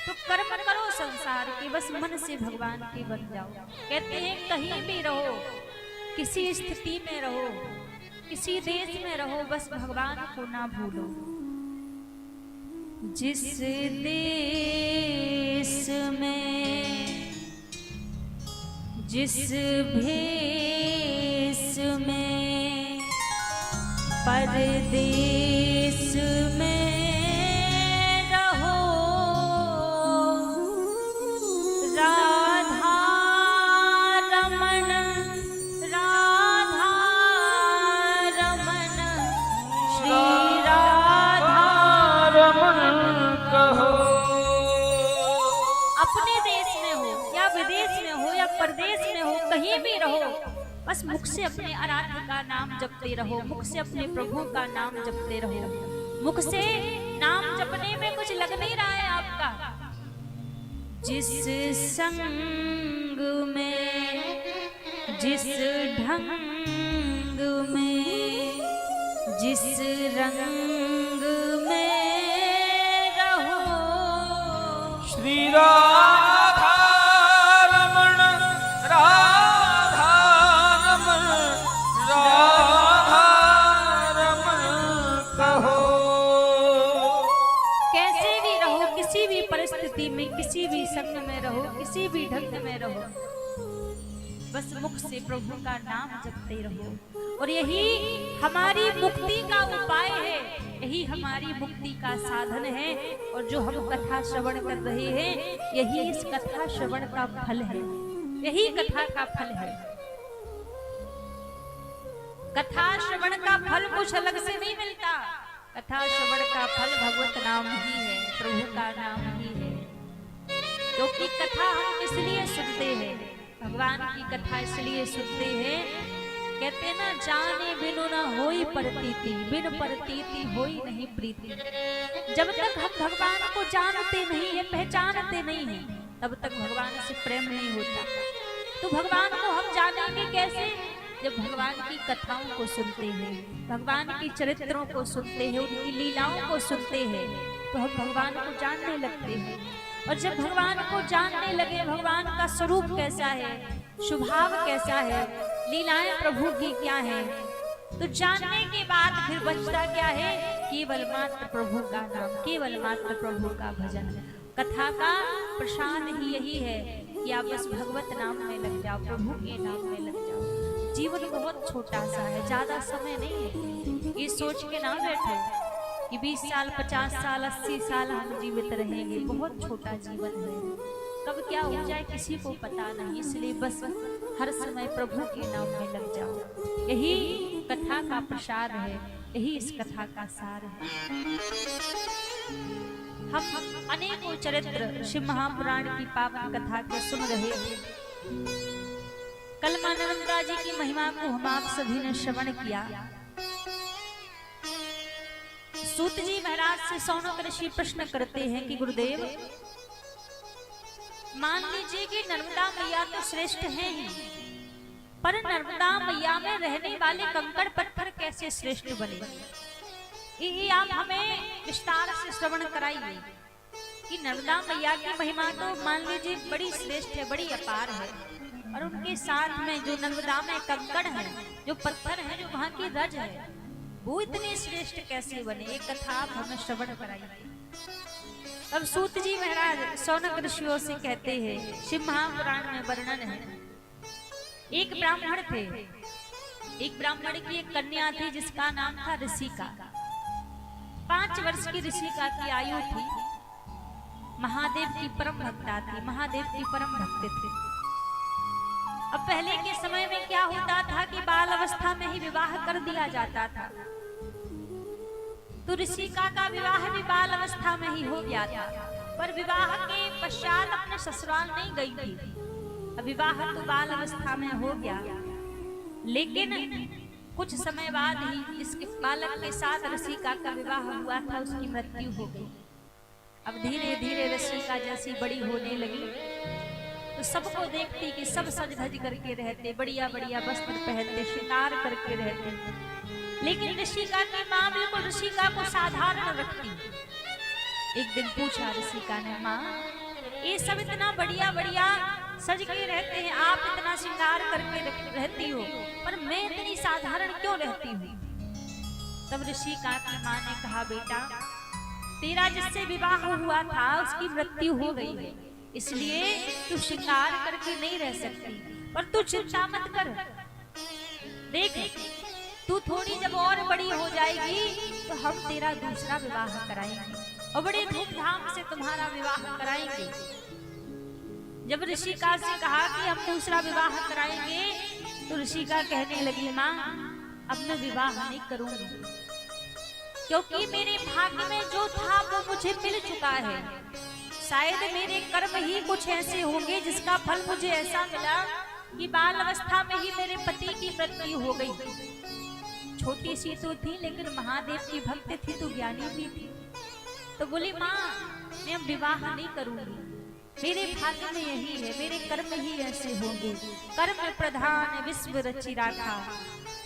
तो कर्म करो संसार के, बस मन से भगवान के बन जाओ। कहते हैं कहीं भी रहो, किसी स्थिति में रहो, किसी देश में रहो, बस भगवान को ना भूलो। जिस देश में, जिस भेष में, परदेश में रहो, राधा रमन, राधा रमन, श्री राधा रमन कहो। अपने देश में हो या विदेश में हो या परदेश में हो, कहीं भी रहो, बस मुख से अपने आराध्य का नाम जपते रहो, मुख से अपने प्रभु का नाम जपते रहो। मुख से नाम जपने में कुछ लग नहीं रहा है आपका। जिस संग में, जिस ढंग में, जिस रंग में रहो, श्री राधा रमन, राधा रमन, राधा रमन कहो। कैसे भी रहो, किसी भी परिस्थिति में, किसी भी संग में रहो, किसी भी ढंग में रहो, बस मुख से प्रभु का नाम जपते रहो। और यही हमारी मुक्ति का उपाय है, यही हमारी मुक्ति का साधन है। और जो हम कथा श्रवण कर रहे हैं, यही इस कथा श्रवण का फल है, यही कथा का फल है। कथा श्रवण का फल कुछ अलग से नहीं मिलता, कथा श्रवण का फल भगवत नाम ही है, प्रभु का नाम ही है। क्योंकि कथा हम इसलिए सुनते हैं, भगवान की कथा इसलिए सुनते हैं। कहते हैं ना, जाने बिनु न होई प्रतीति, बिन प्रतीति होई नहीं प्रीति। जब तक हम भगवान को जानते नहीं है, पहचानते नहीं है, तब तक भगवान से प्रेम नहीं होता। तो भगवान को हम जानेंगे कैसे? जब भगवान की कथाओं को सुनते हैं, भगवान की चरित्रों को सुनते हैं, उनकी लीलाओं को सुनते हैं, तो हम भगवान को जानने लगते हैं। और जब भगवान को जानने लगे, भगवान का स्वरूप कैसा है, स्वभाव कैसा है, लीलाएं प्रभु की क्या है, तो जानने के बाद फिर बचता क्या है? केवल मात्र प्रभु का नाम, केवल मात्र प्रभु का भजन। कथा का प्रसाद ही यही है कि आप बस भगवत नाम में लग जाओ, प्रभु के नाम में लग जाओ। जीवन बहुत छोटा सा है, ज्यादा समय नहीं है। ये सोच के ना बैठो कि 20 साल, 50 साल, 80 साल हम जीवित रहेंगे, बहुत छोटा जीवन है। कब क्या हो जाए किसी को पता नहीं, इसलिए बस हर समय प्रभु के नाम में लग जाओ। यही कथा का प्रसार है, यही इस कथा का सार है। हम अनेकों चरित्र शिव महापुराण की पावन कथा के सुन रहे हैं। जी की महिमा को हम आप सभी ने श्रवण किया। सूत जी महाराज से शौनक ऋषि प्रश्न करते हैं कि गुरुदेव, मान लीजिए कि नर्मदा मैया तो श्रेष्ठ है ही, पर नर्मदा मैया में रहने वाले कंकड़ पत्थर कैसे श्रेष्ठ बने? ये आप हमें विस्तार से श्रवण कराइए कि नर्मदा मैया की महिमा तो मान लीजिए बड़ी श्रेष्ठ है, बड़ी अपार है, और उनके साथ में जो नर्मदा में कंकड़ है, जो पत्थर है, जो वहां की रज है, वो इतने श्रेष्ठ कैसे बने? एक कथा आप हमें श्रवण कराइए। अब सूत जी महाराज शौनक ऋषियों से कहते हैं, शिव महापुराण में वर्णन है, एक ब्राह्मण थे, एक ब्राह्मण की एक कन्या थी जिसका नाम था ऋषिका। 5 वर्ष की ऋषिका की आयु थी। महादेव की परम भक्ता थी, महादेव की परम भक्त थे। अब पहले के समय में क्या होता था कि बाल अवस्था में ही विवाह कर दिया जाता था, तो ऋषिका का विवाह भी बाल अवस्था में ही हो गया था, पर विवाह के पश्चात अपने ससुराल नहीं गई थी। अब विवाह तो बाल अवस्था में हो गया, लेकिन कुछ समय बाद ही जिसके बालक के साथ ऋषिका का विवाह हुआ था उसकी मृत्यु हो गई। अब धीरे धीरे ऋषिका जैसी बड़ी होने लगी तो सबको देखती कि सब सज धज करके रहते, बढ़िया बढ़िया वस्त्र पहनते, श्रृंगार करके रहते, लेकिन ऋषिका की माँ बिल्कुल ऋषिका को साधारण रखती। एक दिन पूछा ऋषिका ने, माँ ये सब इतना बढ़िया बढ़िया सज के रहते हैं, आप इतना श्रृंगार करके रहती हो, पर मैं इतनी साधारण क्यों रहती हूँ? तब ऋषिका की माँ ने कहा, बेटा तेरा जिससे विवाह हुआ था उसकी मृत्यु हो गई है, इसलिए तू श्रृंगार करके नहीं रह सकती, पर तू चिंता मत कर, देख तू थोड़ी जब और बड़ी हो जाएगी तो हम तेरा दूसरा विवाह कराएंगे और बड़े धूमधाम से तुम्हारा विवाह कराएंगे। जब ऋषिका से कहा कि हम दूसरा विवाह कराएंगे तो ऋषिका कहने लगी, माँ अब मैं विवाह नहीं करूंगी, क्योंकि मेरे भाग्य में जो था वो मुझे मिल चुका है। शायद मेरे कर्म ही कुछ ऐसे होंगे जिसका फल मुझे ऐसा मिला कि बाल अवस्था में ही मेरे पति की मृत्यु हो गई। छोटी सी तो थी लेकिन महादेव की भक्त थी तो ज्ञानी भी थी। तो बोली, माँ मैं अब विवाह नहीं करूंगी, मेरे भाग्य में यही है, मेरे कर्म ही ऐसे होंगे। कर्म प्रधान विश्व रचि राखा,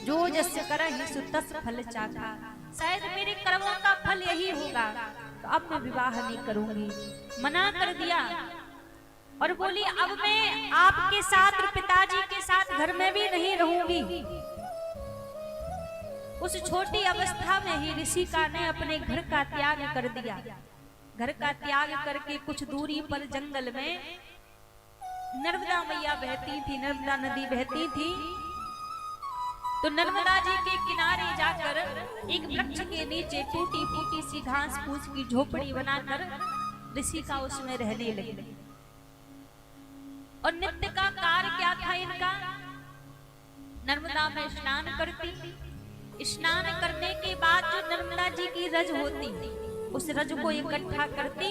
जो जस करहि सो तस फल चाखा। शायद मेरे कर्मों का फल यही होगा, तो अब मैं विवाह नहीं करूंगी। मना कर दिया और बोली, अब मैं आपके साथ और पिताजी के साथ घर में भी नहीं रहूंगी। उस छोटी अवस्था में ही ऋषिका ने अपने घर का त्याग कर दिया। घर का त्याग करके कुछ दूरी पर जंगल में नर्मदा मैया बहती थी, नर्मदा नदी बहती थी, तो नर्मदा जी के किनारे जाकर एक वृक्ष के नीचे टूटी फूटी सी घास फूस की झोपड़ी बनाकर ऋषिका उसमें रहने लगी। और नित्य का कार्य क्या था इनका? नर्मदा में स्नान करती, स्नान करने के बाद जो नर्मदा जी की रज होती उस रज को इकट्ठा करती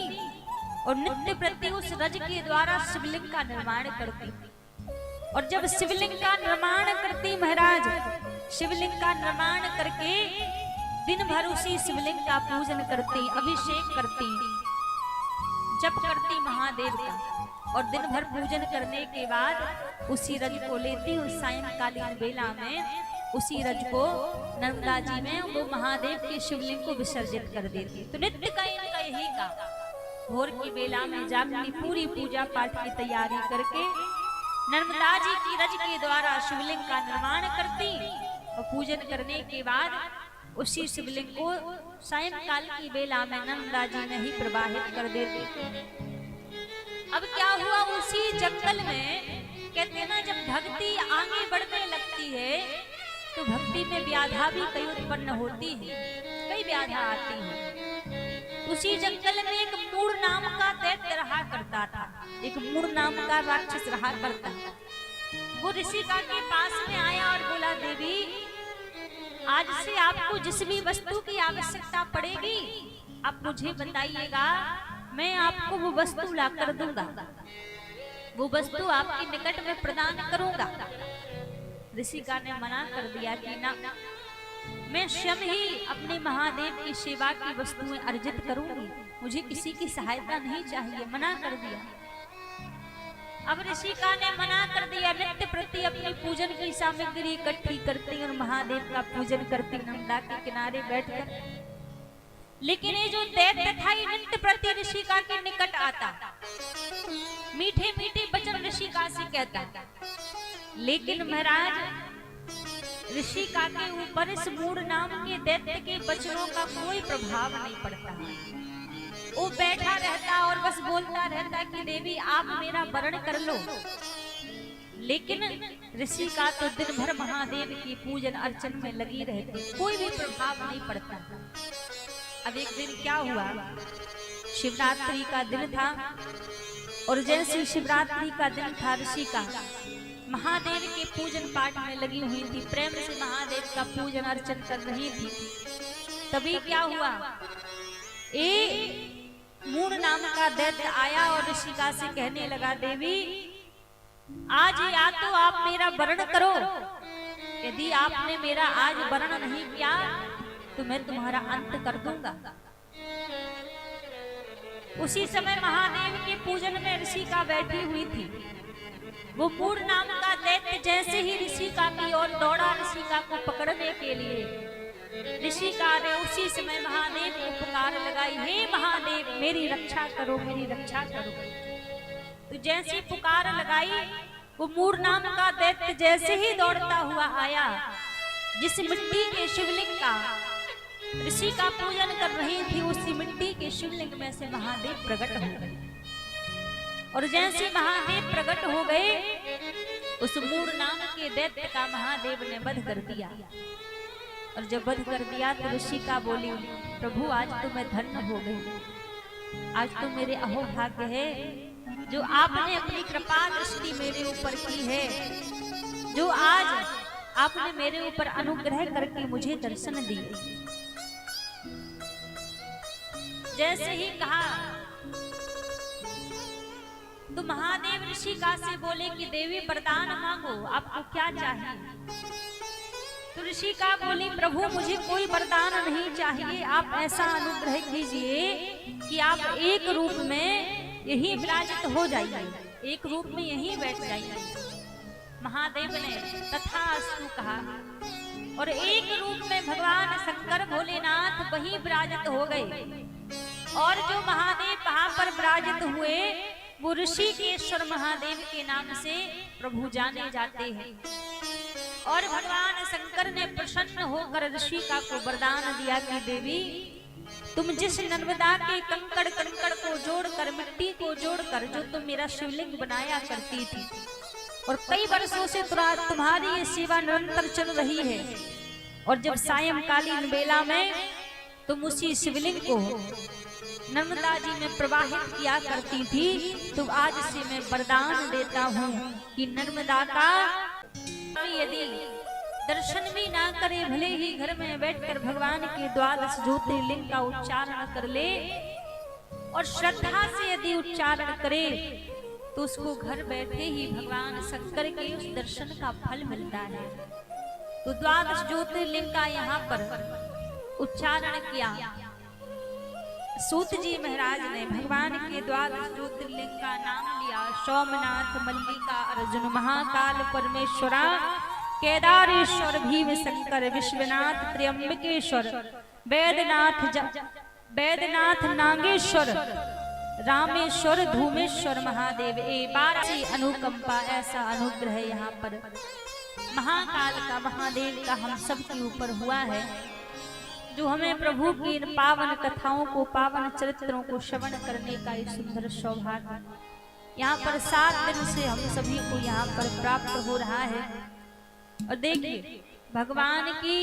और नित्य प्रति उस रज के द्वारा शिवलिंग का निर्माण करती। और जब शिवलिंग का निर्माण करती महाराज, शिवलिंग का निर्माण करके दिन भर उसी शिवलिंग का पूजन करती, अभिषेक करती, जप करती महादेव का, और दिन भर पूजन करने के बाद उसी रज को लेती और सायंकालीन बेला में उसी रज को नर्मदा जी में वो महादेव के शिवलिंग को विसर्जित कर देती। तो नित्य का इनका यही का, भोर की बेला में जागती पूरी पूजा पाठ की तैयारी करके नर्मदा जी की रज के द्वारा शिवलिंग का निर्माण करती और पूजन करने के बाद उसी शिवलिंग को सायंकाल की बेला में नर्मदा जी में ही प्रवाहित कर देती। अब क्या हुआ, उसी जंगल में कहते हैं ना, जब भक्ति आगे बढ़ने लगती है तो भक्ति में व्याधा भी कई उत्पन्न होती है, कई व्याधा आती है। उसी जंगल में एक मूढ़ नाम का दैत्य रहा करता था, एक मूढ़ नाम का राक्षस रहा करता था। वो ऋषिका के पास में आया और बोला, देवी आज से आपको जिस भी वस्तु की आवश्यकता पड़ेगी आप मुझे बताइएगा, मैं आपको वो वस्तु ला कर दूंगा, वो वस्तु आपके निकट में प्रदान करूंगा। ऋषिका ने मना कर दिया कि ना, मैं स्वयं ही अपने महादेव की सेवा की वस्तुएं अर्जित करूंगी, मुझे किसी की सहायता नहीं चाहिए, मना कर दिया। अब ऋषिका ने मना कर दिया, नित्य प्रति अपनी पूजन की सामग्री इकट्ठी करती और महादेव का पूजन करती नर्मदा के किनारे बैठकर। लेकिन ये जो दैत्य था ये नित्य प्रति ऋषिका के निकट आता, मीठे मीठे वचन ऋषिका से कहता, लेकिन महाराज ऋषिका के ऊपर इस मूढ़ नाम के दैत्य के वचनों का कोई प्रभाव नहीं पड़ता। वो बैठा रहता और बस बोलता रहता कि देवी आप मेरा वरण कर लो। लेकिन ऋषिका तो दिन भर महादेव की पूजन अर्चन में लगी रहती, कोई भी प्रभाव नहीं पड़ता। अब एक दिन क्या हुआ, शिवरात्रि का दिन था और जैसे शिवरात्रि का दिन था ऋषिका महादेव के पूजन पाठ में लगी हुई थी, प्रेम से महादेव का पूजन अर्चन कर रही थी। तभी क्या हुआ, मूढ़ नाम का दैत्य आया और ऋषिका से कहने लगा, देवी आज या तो आप मेरा वरण करो, यदि आपने मेरा आज वरण नहीं किया तो मैं तुम्हारा अंत कर दूंगा। उसी समय महादेव के पूजन में ऋषिका बैठी हुई थी। वो मूढ़ नाम का दैत्य जैसे ही ऋषिका की ओर दौड़ा ऋषिका को पकड़ने के लिए, ऋषिका ने उसी समय महादेव को पुकार लगाई, हे महादेव मेरी रक्षा करो, मेरी रक्षा करो। तो जैसी पुकार लगाई, वो मूढ़ नाम का दैत्य जैसे ही दौड़ता हुआ आया, जिस मिट्टी के शिवलिंग का ऋषिका पूजन कर रही थी, उसी मिट्टी के शिवलिंग में से महादेव प्रकट हो गए। और जैसे महादेव प्रकट हो गए, उस मूढ़ नाम के दैत्य का महादेव ने वध कर दिया। और जब वध कर दिया तो ऋषिका बोली, प्रभु आज तो मैं धन्य हो गई, आज तो मेरे अहोभाग्य है जो आपने अपनी कृपा दृष्टि मेरे ऊपर की है, जो आज आपने मेरे ऊपर अनुग्रह करके मुझे दर्शन दिए। जैसे ही कहा तो महादेव ऋषिका से बोले कि देवी वरदान मांगो, आपको क्या चाहिए। तो ऋषिका बोली, प्रभु मुझे कोई वरदान नहीं चाहिए, आप ऐसा अनुग्रह कीजिए कि आप एक रूप में यही विराजित हो जाइए, एक रूप में यही बैठ जाइए। महादेव ने तथास्तु कहा और एक रूप में भगवान शंकर भोलेनाथ वहीं विराजित हो गए। और जो महादेव वहां पर विराजित हुए वो ऋषिकेश्वर महादेव के नाम से प्रभु जाने जाते हैं। और भगवान शंकर ने प्रसन्न होकर ऋषिका को वरदान दिया कि देवी तुम जिस नर्मदा के कंकड़ कंकड़ को जोड़कर, मिट्टी को जोड़कर जो तुम मेरा शिवलिंग बनाया करती थी और कई वर्षों से तुम्हारी ये सेवा निरंतर चल रही है, और जब सायंकालीन बेला में तुम उसी शिवलिंग को नर्मदा जी में प्रवाहित किया करती थी, तो आज से मैं वरदान देता हूँ कि नर्मदा का यदि दर्शन भी ना करे, भले ही घर में बैठकर भगवान के 12 ज्योतिर्लिंग का उच्चारण कर ले और श्रद्धा से यदि उच्चारण करे तो उसको घर बैठे ही भगवान शंकर के उस दर्शन का फल मिलता है। तो 12 ज्योतिर्लिंग का यहाँ पर उच्चारण किया। सूत जी महाराज ने भगवान के 12 ज्योतिर्लिंग का नाम लिया, सोमनाथ, मल्लिका, अर्जुन, महाकाल, परमेश्वरा, केदारेश्वर, भीम शंकर, विश्वनाथ, त्र्यंबकेश्वर, वैद्यनाथ, नागेश्वर, रामेश्वर, धूमेश्वर महादेव। 12 अनुकंपा, ऐसा अनुग्रह यहाँ पर महाकाल का, महादेव का हम सब के ऊपर हुआ है, जो हमें प्रभु की पावन कथाओं को, पावन चरित्रों को श्रवण करने का एक सुंदर सौभाग्य यहाँ पर 7 दिन से हम सभी को यहाँ पर प्राप्त हो रहा है। और देखिए भगवान की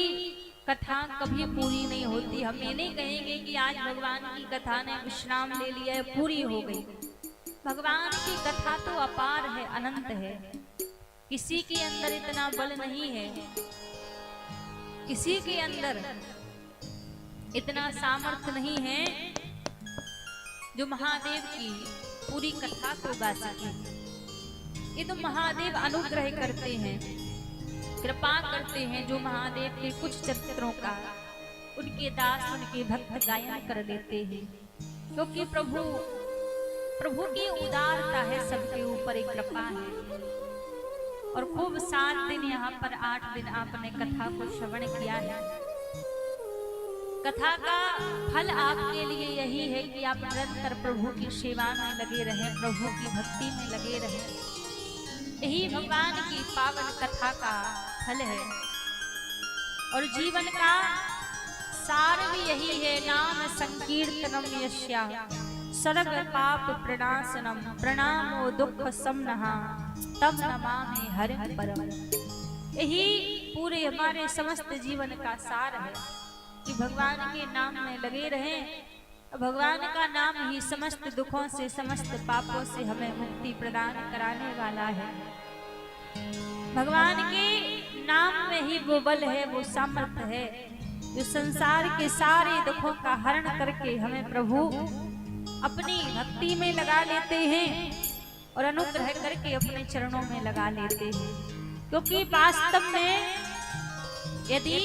कथा कभी पूरी नहीं होती। हम ये नहीं कहेंगे कि आज भगवान की कथा ने विश्राम ले लिया है, पूरी हो गई। भगवान की कथा तो अपार है, अनंत है। किसी के अंदर इतना बल नहीं है, किसी के अंदर इतना सामर्थ्य नहीं है जो महादेव की पूरी कथा को गा सके। ये तो महादेव अनुग्रह करते हैं। कृपा करते हैं जो महादेव के कुछ चरित्रों का उनके दास उनके भक्त गायन कर देते हैं, क्योंकि प्रभु की उदारता है, सबके ऊपर एक कृपा है। और खूब 7 दिन यहाँ पर 8 दिन आपने कथा को श्रवण किया है। कथा का फल आपके लिए यही है कि आप निरंतर प्रभु की सेवा में लगे रहें, प्रभु की भक्ति में लगे रहें। यही भगवान की पावन कथा का फल है। और जीवन का सार भी यही है, नाम संकीर्तनम यस्या सर्व पाप प्रणाशनम प्रणामो दुख समनहा तब नमामि हरिं परम। यही पूरे हमारे समस्त जीवन का सार है कि भगवान के नाम में लगे रहें। भगवान का नाम ही समस्त दुखों से समस्त पापों से हमें मुक्ति प्रदान कराने वाला है। भगवान के नाम में ही वो बल है, वो सामर्थ्य है जो संसार के सारे दुखों का हरण करके हमें प्रभु अपनी भक्ति में लगा लेते हैं और अनुग्रह करके अपने चरणों में लगा लेते हैं। क्योंकि वास्तव में यदि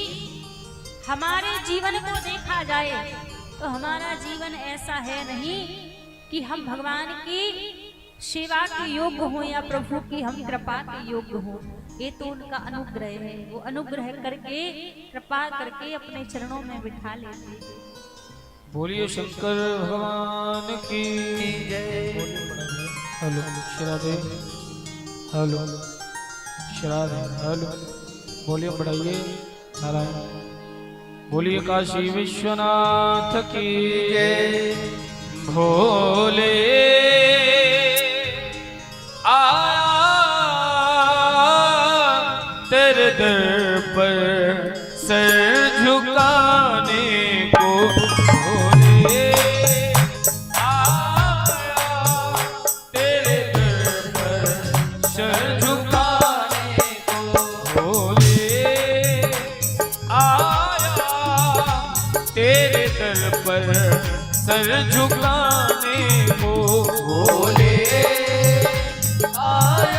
हमारे जीवन को देखा जाए तो हमारा जीवन ऐसा है नहीं कि हम भगवान की सेवा के योग्य हो या प्रभु की हम कृपा के योग्य हो। ये तो उनका अनुग्रह है, वो अनुग्रह करके कृपा करके अपने चरणों में बिठा लेते हैं। बोलिए शंकर भगवान की जय। हेलो श्रादे, हेलो श्रादे, हेलो बोलिए बढ़ाइए नारायण। बोलिए काशी विश्वनाथ की जय। भोले आया तेरे दर पर सर झुकाने को, भोले आया तेरे दर पर सर झुकाने को, भोले आया तेरे दर पर सर झुकाने को, भोले आया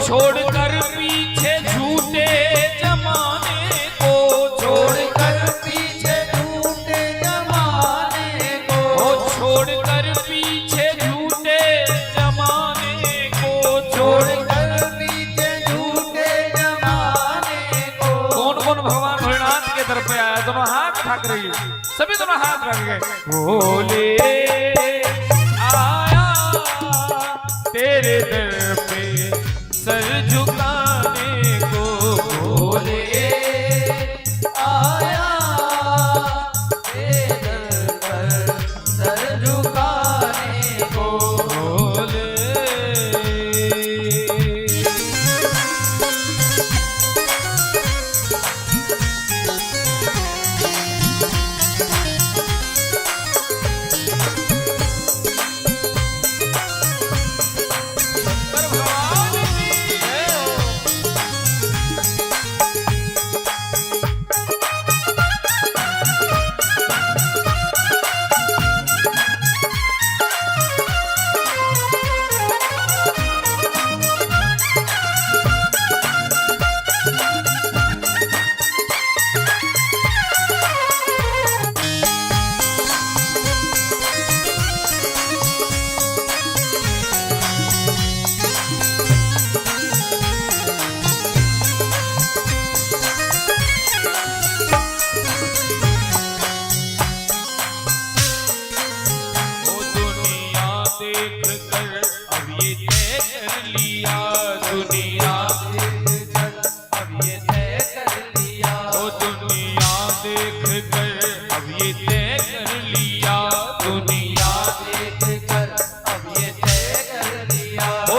छोड़कर पीछे झूठे जमाने को, छोड़कर पीछे झूठे जमाने को, छोड़कर पीछे झूठे जमाने को, छोड़कर पीछे झूठे जमाने को। कौन कौन भगवान भोलेनाथ के दर पे आया? दोनों हाथ उठा कर रही, सभी दोनों हाथ रख गए। भोले आया तेरे दर पे सर झुकाने को, भोले आया तेरे दर पर सर झुकाने को, भोले।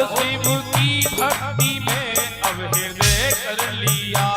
शिव की भक्ति में अब हृदय कर लिया।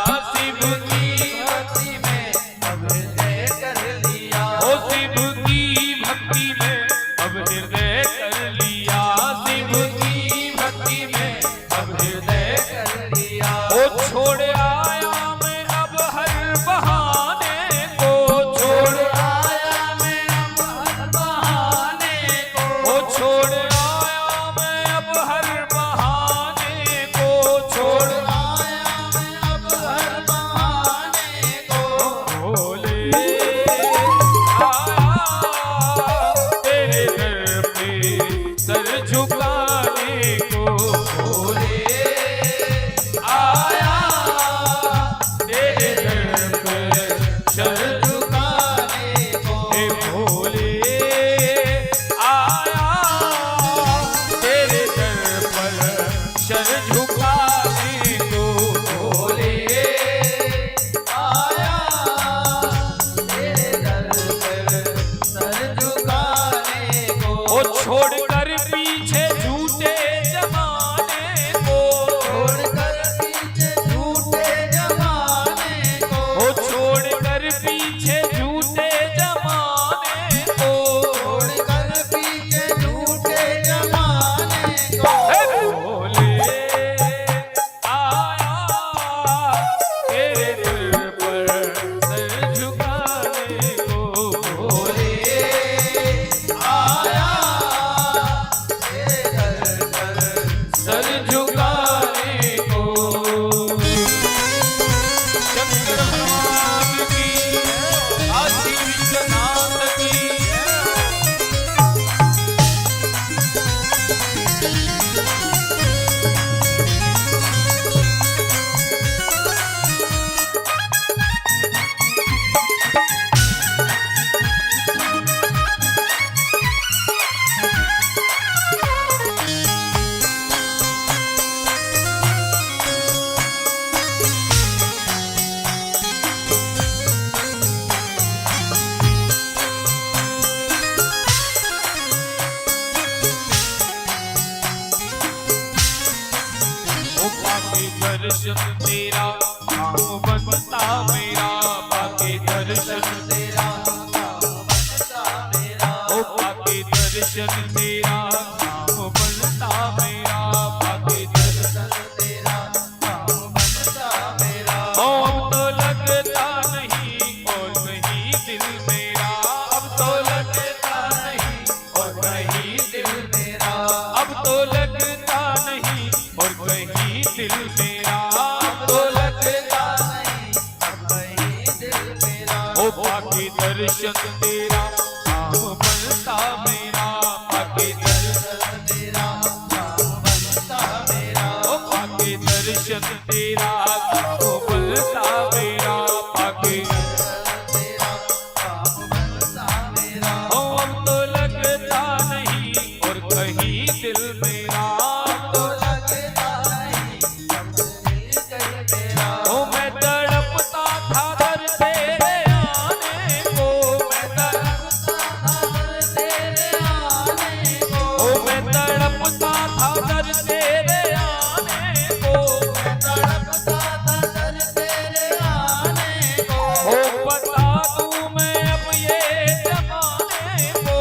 दर्शन तेरा काम बनता मेरा, पाके दर्शन तेरा काम बनता मेरा। ओ अब तो लगता नहीं और कहीं दिल मेरा, अब तो लगता नहीं और कहीं दिल मेरा, अब तो लगता नहीं और कहीं दिल मेरा, अब तो लगता नहीं और कहीं दिल मेरा। ओ पाके दर्शन तेरा काम बनता मेरा, पाके दर्शन तेरा काम बनता मेरा। ओ पाके दर्शन तेरा काम बनता मेरा, पाके दर्शन तेरा काम बनता मेरा। ओ अब तो लगता नहीं और कहीं दिल मेरा, अब तो लगता नहीं और कहीं दिल मेरा। ओ मैं तड़पता था दर तेरे आने को, मैं तड़पता था दर तेरे आने को, ओ मैं तड़पता था दर तेरे आने को, मैं तड़पता था दर तेरे आने को। ओ बता दूं मैं अब ये जमाने को,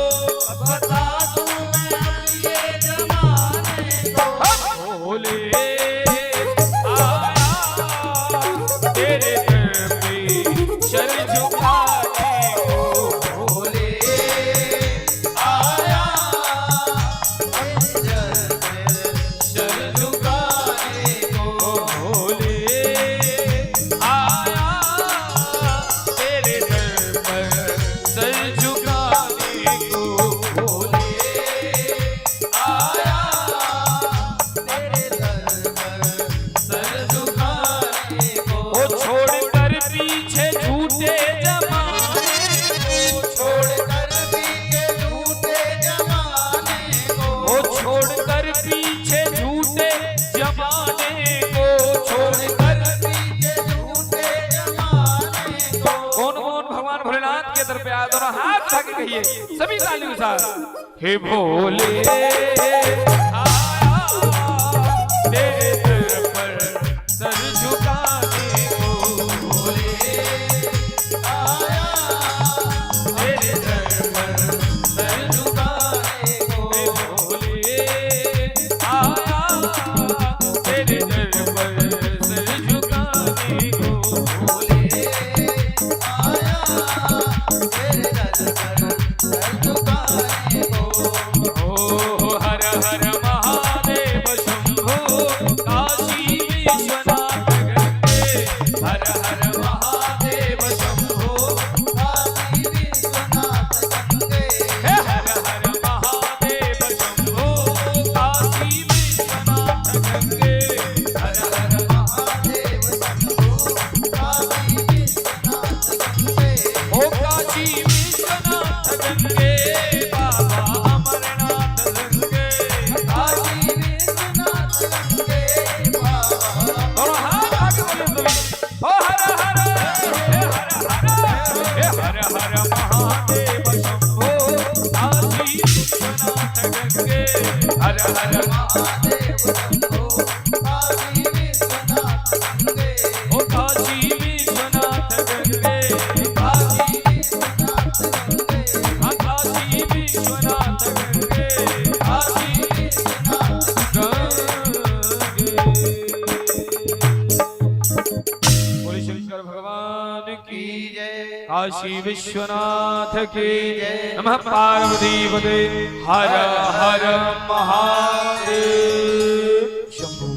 बता दूं मैं अब ये जमाने को। भोले आया तेरे दर पे सर झुकाने को, भोले आया तेरे दर पे सर झुकाने को, भोले आया तेरे दर पर सर झुकाने को, भोले आया तेरे दर पर सर झुकाने को। ओ छोड़कर पीछे झूठे जमाने को, छोड़कर पीछे झूठे जमाने को, ओ छोड़कर पीछे झूठे जमाने को, छोड़कर पीछे झूठे जमाने को। कौन कौन भगवान भोलेनाथ के दर पे आया, दोनों हाथ उठा के कहिए सभी तालियों के साथ, हे भोले आया तेरे दर पर सर झुकाने को, भोले आया तेरे दर पर सर झुकाने को, भोले आया तेरे दर पर सर झुकाने को, भोले आया तेरे दर पर सर झुकाने को। ओ हर हर महादेव शंभो काशी विश्वनाथ गंगे, हर हर महादेव शंभो काशी विश्वनाथ गंगे, हे हर हर महादेव शंभो काशी विश्वनाथ गंगे, हर हर महादेव शंभो काशी विश्वनाथ गंगे। ओ काशी विश्वनाथ गंगे बाबा अमरनाथ गंगे, काशी विश्वनाथ गंगे बाबा। दोनों हाथ आगे बोले सभी, ओ हर हर हे हर हर हे हर हर महादेव शंभो काशी विश्वनाथ गंगे, हर हर महादेव शंभो काशी विश्वनाथ गंगे। ओ काशी विश्वनाथ गंगे, काशी विश्वनाथ गंगे, काशी विश्वनाथ गंगे, काशी विश्वनाथ गंगे। बोले शंकर भगवान की जय, काशी विश्वनाथ की जय। नमः पार्वती पते हर हर महादेव शंभो।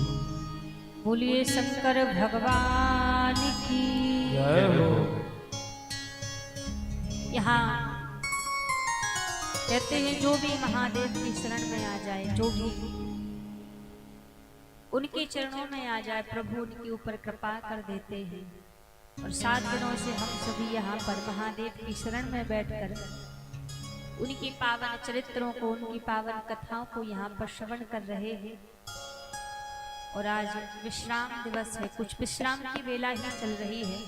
बोलिए शंकर भगवान की जय हो। यहाँ कहते हैं जो भी महादेव की शरण में आ जाए, जो भी उनके चरणों में आ जाए, प्रभु उनके ऊपर कृपा कर देते हैं। और 7 दिनों से हम सभी यहाँ पर महादेव की शरण में बैठकर उनकी पावन चरित्रों को, उनकी पावन कथाओं को यहाँ पर श्रवण कर रहे हैं। और आज विश्राम दिवस है, कुछ विश्राम की वेला ही चल रही है।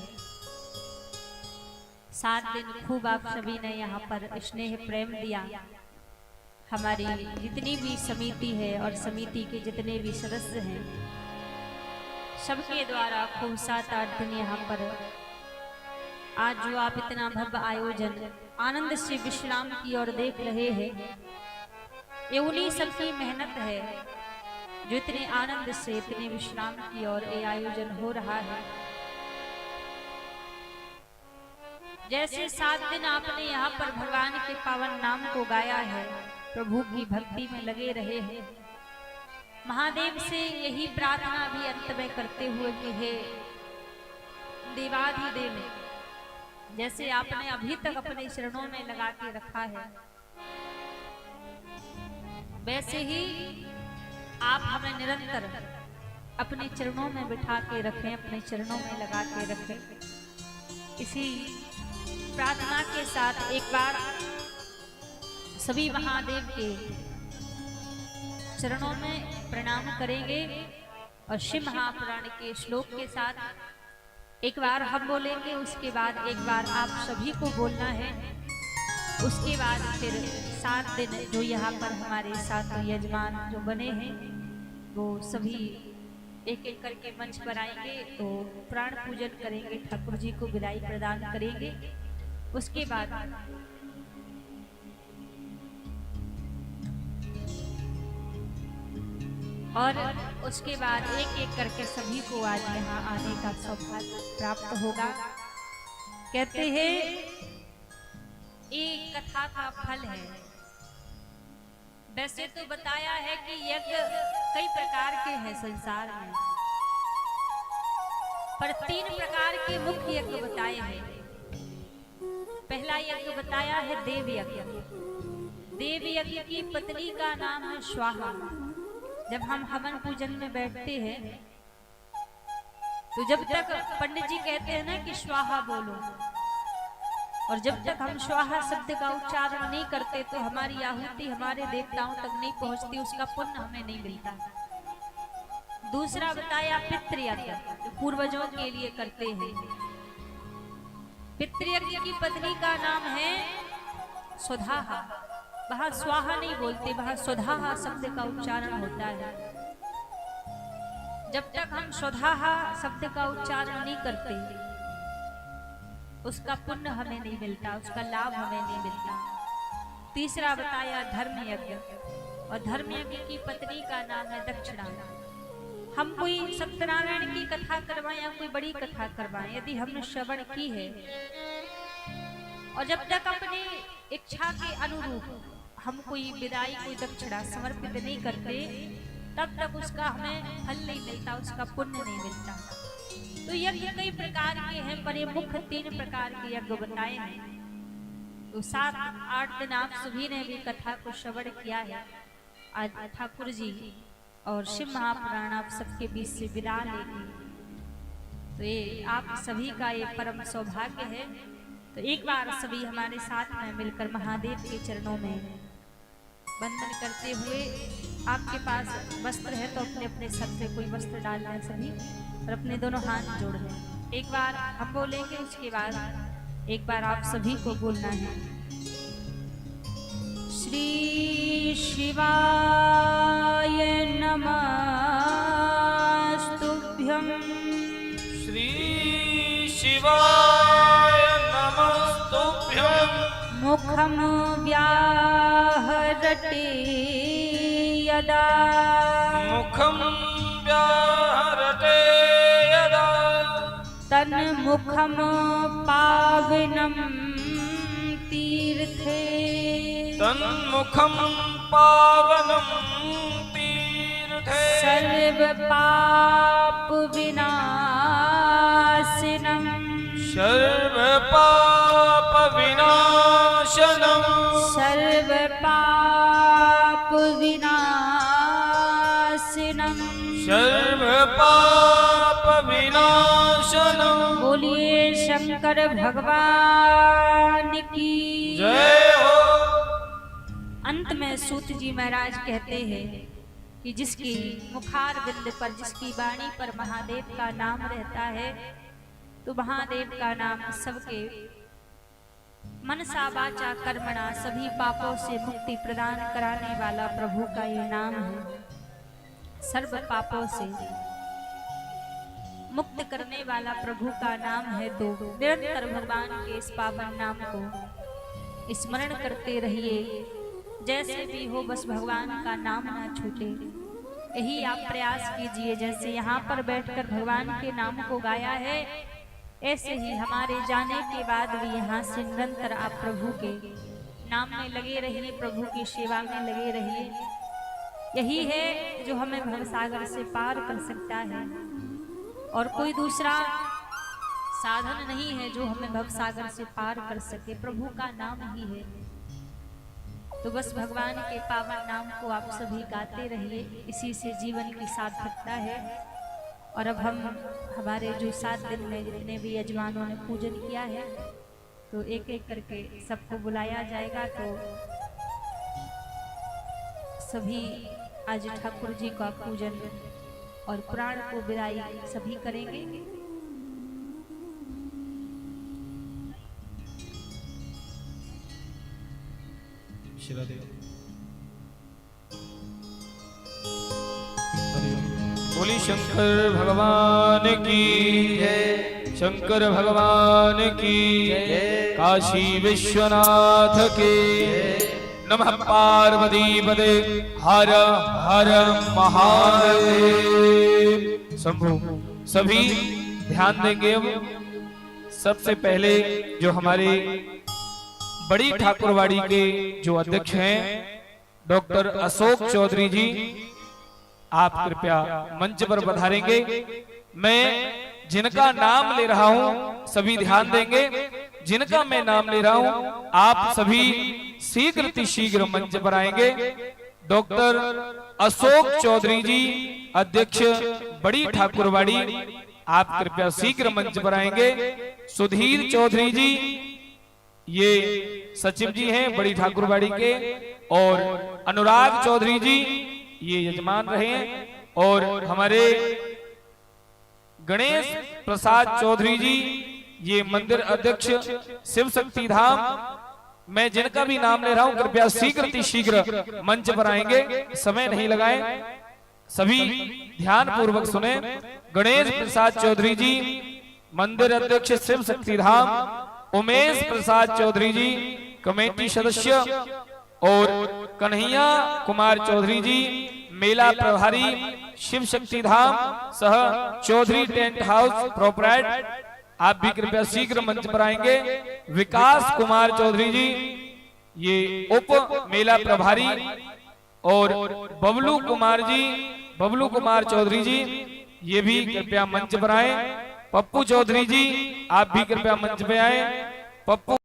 7 दिन खूब आप सभी ने यहाँ पर स्नेह प्रेम दिया। हमारी जितनी भी समिति है और समिति के जितने भी सदस्य हैं, सबके द्वारा खूब 7-8 दिन यहाँ पर आज जो आप इतना भव्य आयोजन आनंद से विश्राम की ओर देख रहे हैं, ये उन्हीं सबकी मेहनत है जो इतने आनंद से इतने विश्राम की और ये आयोजन हो रहा है। जैसे 7 दिन आपने यहाँ पर भगवान के पावन नाम को गाया है, प्रभु की भक्ति में लगे रहे हैं, महादेव से यही प्रार्थना भी अंत में करते हुए कि हे देवाधिदेव, जैसे आपने अभी तक अपने चरणों में लगा के रखा है, वैसे ही आप हमें निरंतर अपने चरणों में बिठा के रखें, अपने चरणों में लगा के रखें। इसी प्रार्थना के साथ एक बार सभी महादेव के चरणों में प्रणाम करेंगे और शिव महापुराण के श्लोक के साथ एक बार हम बोलेंगे, उसके बाद एक बार आप सभी को बोलना है। उसके बाद फिर 7 दिन जो यहाँ पर हमारे साथ यजमान जो बने हैं वो सभी एक एक करके मंच पर आएंगे, तो प्राण पूजन करेंगे, ठाकुर जी को विदाई प्रदान करेंगे। उसके बाद एक एक करके सभी को आज यहाँ आने का सौभाग्य प्राप्त होगा। कहते हैं एक कथा का फल है। वैसे तो बताया है कि यज्ञ कई प्रकार के हैं संसार में, पर 3 प्रकार के मुख्य यज्ञ बताए हैं। पहला यज्ञ बताया है देव यज्ञ। देव यज्ञ की पत्नी का नाम है स्वाहा। जब हम हवन पूजन में बैठते हैं तो जब तक पंडित जी कहते हैं ना कि स्वाहा बोलो, और जब तक हम स्वाहा शब्द का उच्चारण नहीं करते तो हमारी आहुति हमारे देवताओं तक नहीं पहुंचती, उसका पुण्य हमें नहीं मिलता। दूसरा बताया पितृयज्ञ, जो पूर्वजों के लिए करते हैं। पितृयज्ञ की पत्नी का नाम है सुधाहा। वहां स्वाहा नहीं बोलते, वहां सुधाहा शब्द का उच्चारण होता है। जब तक हम सुधाहा शब्द का उच्चारण नहीं करते उसका पुण्य हमें नहीं मिलता, उसका लाभ हमें नहीं मिलता। तीसरा बताया धर्म यज्ञ, और धर्म यज्ञ की पत्नी का नाम है दक्षिणा। हम कोई सत्यनारायण की कथा करवाएं या कोई बड़ी कथा करवाएं, यदि हमने श्रवण की है और जब तक अपनी इच्छा के अनुरूप हम कोई विदाई कोई दक्षिणा समर्पित नहीं करते तब तक उसका हमें फल नहीं मिलता, उसका पुण्य नहीं मिलता। तो यज्ञ कई प्रकार के हैं, पर ये मुख्य 3 प्रकार के यज्ञ बताए हैं। तो 7-8 दिन आप सभी ने भी कथा को श्रवण किया है। आज ठाकुर जी और शिव महापुराण आप सबके बीच से विदा लेंगे, तो ये आप सभी का ये परम सौभाग्य है। तो एक बार सभी हमारे साथ में मिलकर महादेव के चरणों में वंदन करते हुए, आपके पास वस्त्र है तो अपने अपने सर पे कोई वस्त्र डालना है सभी, और अपने दोनों हाथ जोड़ लें। एक बार हम बोलेंगे, उसके बाद एक बार आप सभी को बोलना है। श्री शिवाय नमस्तुभ्यं। श्री शिवाय नमस्तुभ्यं। मुखम व्याहरते यदा, मुखं व्याहरते यदा, तन्मुखम पावनं तीर्थे, तन्मुखं पावनं तीर्थे, सर्व पाप विनाशिनं, सर्व पाप विनाशनं, सर्व पाप विनाशिनं, सर्व पाप विनाशनं। बोलिए शंकर भगवान की जय हो। अंत में सूत जी महाराज कहते हैं कि जिसकी मुखार बिंद पर, जिसकी वाणी पर महादेव का नाम रहता है, तो महादेव का नाम सबके मनसा वाचा कर्मणा सभी पापों से मुक्ति प्रदान कराने वाला प्रभु का ये नाम है। सर्व पापों से मुक्त करने वाला प्रभु का नाम है। तो निरंतर भगवान के इस पावन नाम को स्मरण करते रहिए, जैसे भी हो बस भगवान का नाम ना छूटे, यही आप प्रयास कीजिए। जैसे यहाँ पर बैठकर भगवान के नाम को गाया है, ऐसे ही हमारे जाने के बाद भी यहाँ से निरंतर आप प्रभु के नाम में लगे रहिए, प्रभु की सेवा में लगे रहिए। यही है जो हमें भवसागर से पार कर सकता है, और कोई दूसरा साधन नहीं है जो हमें भवसागर से पार कर सके, प्रभु का नाम ही है। तो बस भगवान के पावन नाम को आप सभी गाते रहिए, इसी से जीवन की सार्थकता है। और अब हम हमारे जो 7 दिन में जितने भी यजमानों ने पूजन किया है, तो एक एक करके सबको बुलाया जाएगा। तो सभी आज ठाकुर जी का पूजन और प्राण को विदाई सभी करेंगे। बोली शंकर भगवान की जय, शंकर भगवान की जय, काशी विश्वनाथ के नमः। पार्वती पदे हर हर महादेव शंभु। सभी ध्यान देंगे। अब सबसे पहले जो हमारे बड़ी ठाकुरवाड़ी के जो अध्यक्ष हैं डॉक्टर अशोक चौधरी जी, आप कृपया मंच पर पधारेंगे। मैं जिनका नाम ले रहा हूं सभी ध्यान देंगे। जिनका मैं नाम ले रहा हूं आप सभी शीघ्र मंच पर आएंगे। डॉक्टर अशोक चौधरी जी, अध्यक्ष बड़ी ठाकुरवाड़ी, आप कृपया शीघ्र मंच पर आएंगे। सुधीर चौधरी जी, ये सचिव जी हैं बड़ी ठाकुरवाड़ी के, और अनुराग चौधरी जी ये यजमान रहे हैं, और हमारे गणेश प्रसाद चौधरी जी ये मंदिर अध्यक्ष शिव शक्ति धाम। मैं जिनका भी नाम ले रहा हूं कृपया शीघ्र मंच पर आएंगे, समय नहीं लगाएं, सभी ध्यान पूर्वक सुने। गणेश प्रसाद चौधरी जी मंदिर अध्यक्ष शिव शक्ति धाम, उमेश प्रसाद चौधरी जी कमेटी सदस्य, और कन्हैया कुमार चौधरी जी मेला प्रभारी शिव शक्ति धाम सह चौधरी टेंट हाउस प्रोपराइट, आप भी कृपया शीघ्र मंच पर आएंगे। विकास कुमार चौधरी जी ये उप मेला प्रभारी, और बबलू कुमार चौधरी जी ये भी कृपया मंच पर आए। पप्पू चौधरी जी आप भी कृपया मंच पे आए। पप्पू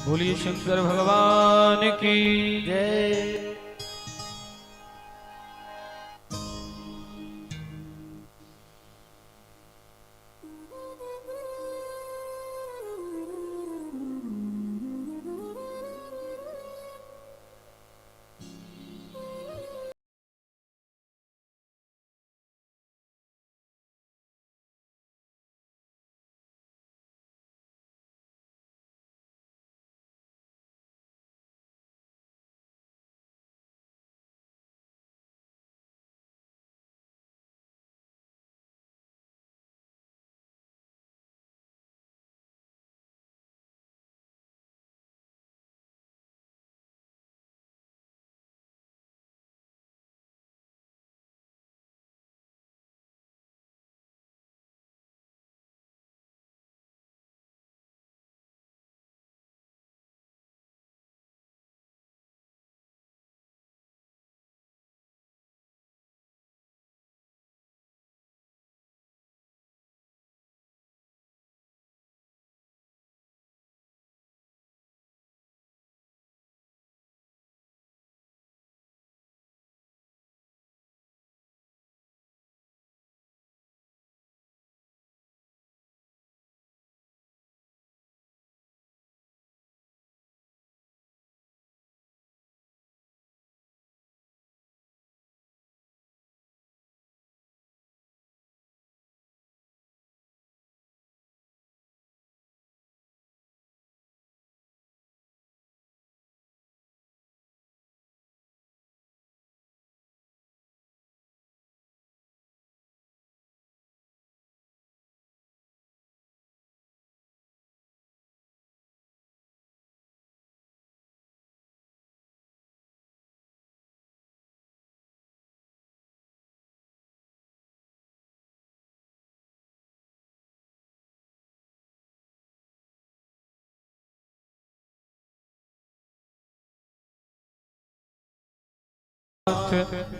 बोलिए शंकर भगवान की जय।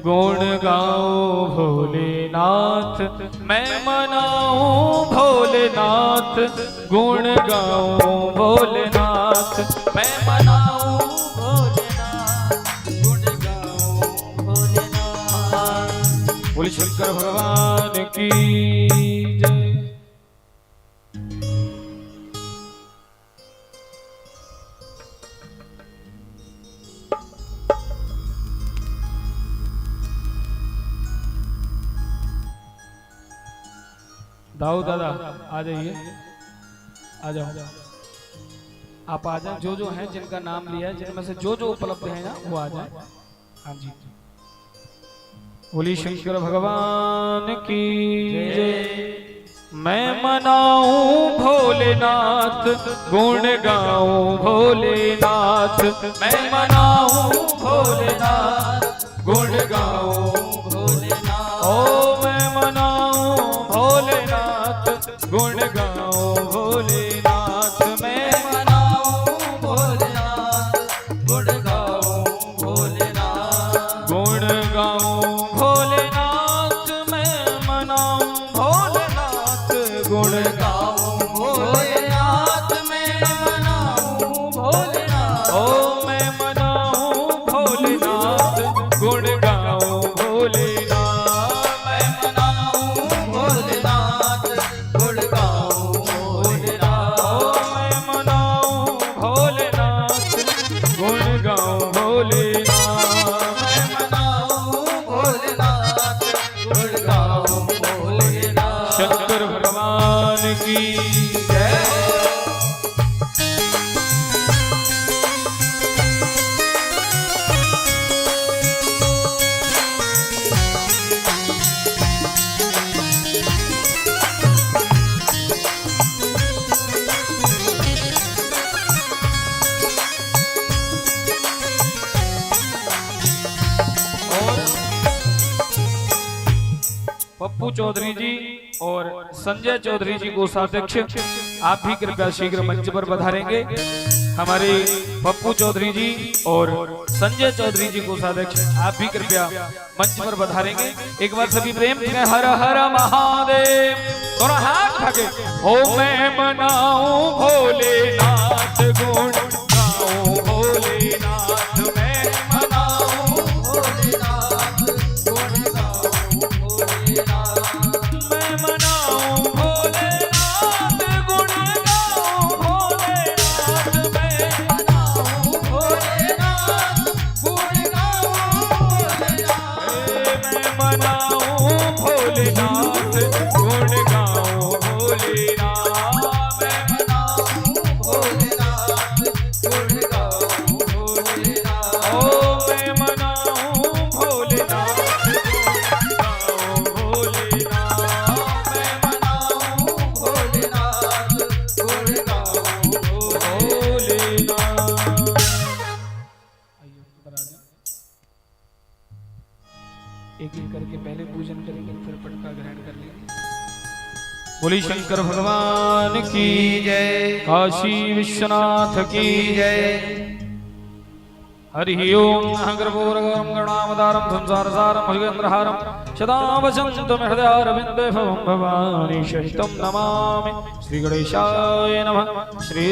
गुण गाऊं भोलेनाथ, मैं मनाऊं भोलेनाथ, गुण गाऊं भोलेनाथ, मैं मनाऊं भोलेनाथ, गुण गाऊं भोलेनाथ। बोले शंकर भगवान की जय। दाऊ दादा आ जाइए, आ जाओ, आप आ जाए। जो जो हैं जिनका नाम लिया है, जिनमें से जो जो उपलब्ध है ना वो आ जाए। हाँ जी, बोली शंकर भगवान की जय। मैं मनाऊं भोलेनाथ, गुण गाऊं भोलेनाथ, मैं मनाऊं भोलेनाथ, गुण गाऊं भोलेनाथ। ओ मैं मनाऊं भोलेनाथ, गुण गाऊं भोलेनाथ, मैं मनाऊं भोलेनाथ, गुण गाऊं भोलेनाथ, गुण गाऊं भोलेनाथ, मैं मनाऊं भोलेनाथ, गुण गाऊं भोलेनाथ, मैं मनाऊं भोलेनाथ। ओ मैं मनाऊं भोलेनाथ, गुण गाऊं भोलेनाथ, मैं मनाऊं भोलेनाथ, गुण गाऊं भोलेनाथ। ओ मैं मनाऊं भोलेनाथ, गुण गाऊं भोलेनाथ, मैं मनाऊं भोलेनाथ, गुण गाऊं भोलेनाथ। शंकर भगवान की जय। पप्पू चौधरी जी और संजय चौधरी जी कोषाध्यक्ष, आप भी कृपया शीघ्र मंच पर पधारेंगे। हमारे पप्पू चौधरी जी और संजय चौधरी जी कोषाध्यक्ष, आप भी कृपया मंच पर पधारेंगे। एक बार सभी प्रेम से हर हर महादेव और हाथ भागे। ओ मैं मनाऊं भोलेनाथ, गुण गाऊं भोलेनाथ, मैं मनाऊं भोलेनाथ, गुण गाऊं भोलेनाथ, मैं मनाऊं भोलेनाथ, गुण गाऊं भोलेनाथ, मैं मनाऊं भोलेनाथ, गुण गाऊं भोलेनाथ, मैं मनाऊं भोलेनाथ, गुण गाऊं भोलेनाथ, मैं मनाऊं भोलेनाथ, गुण गाऊं भोलेनाथ। ओ मैं मनाऊं भोलेनाथ, गुण गाऊं भोलेनाथ, मैं मनाऊं भोलेनाथ, गुण गाऊं भोलेनाथ। आइए ऊपर आ जाओ। एक एक करके पहले पूजन करेंगे, फिर पटका ग्रहण कर लेंगे। बोली शंकर भगवान की जय। काशी विश्वनाथ की जय। हरि ओम गर्भोरगम गणावतारम संसारसारम भुजगेन्द्रहारम सदा वसन्तम हृदयारविन्दे भवं भवानी शहितं नमामि। श्री गणेशाय नमः। श्री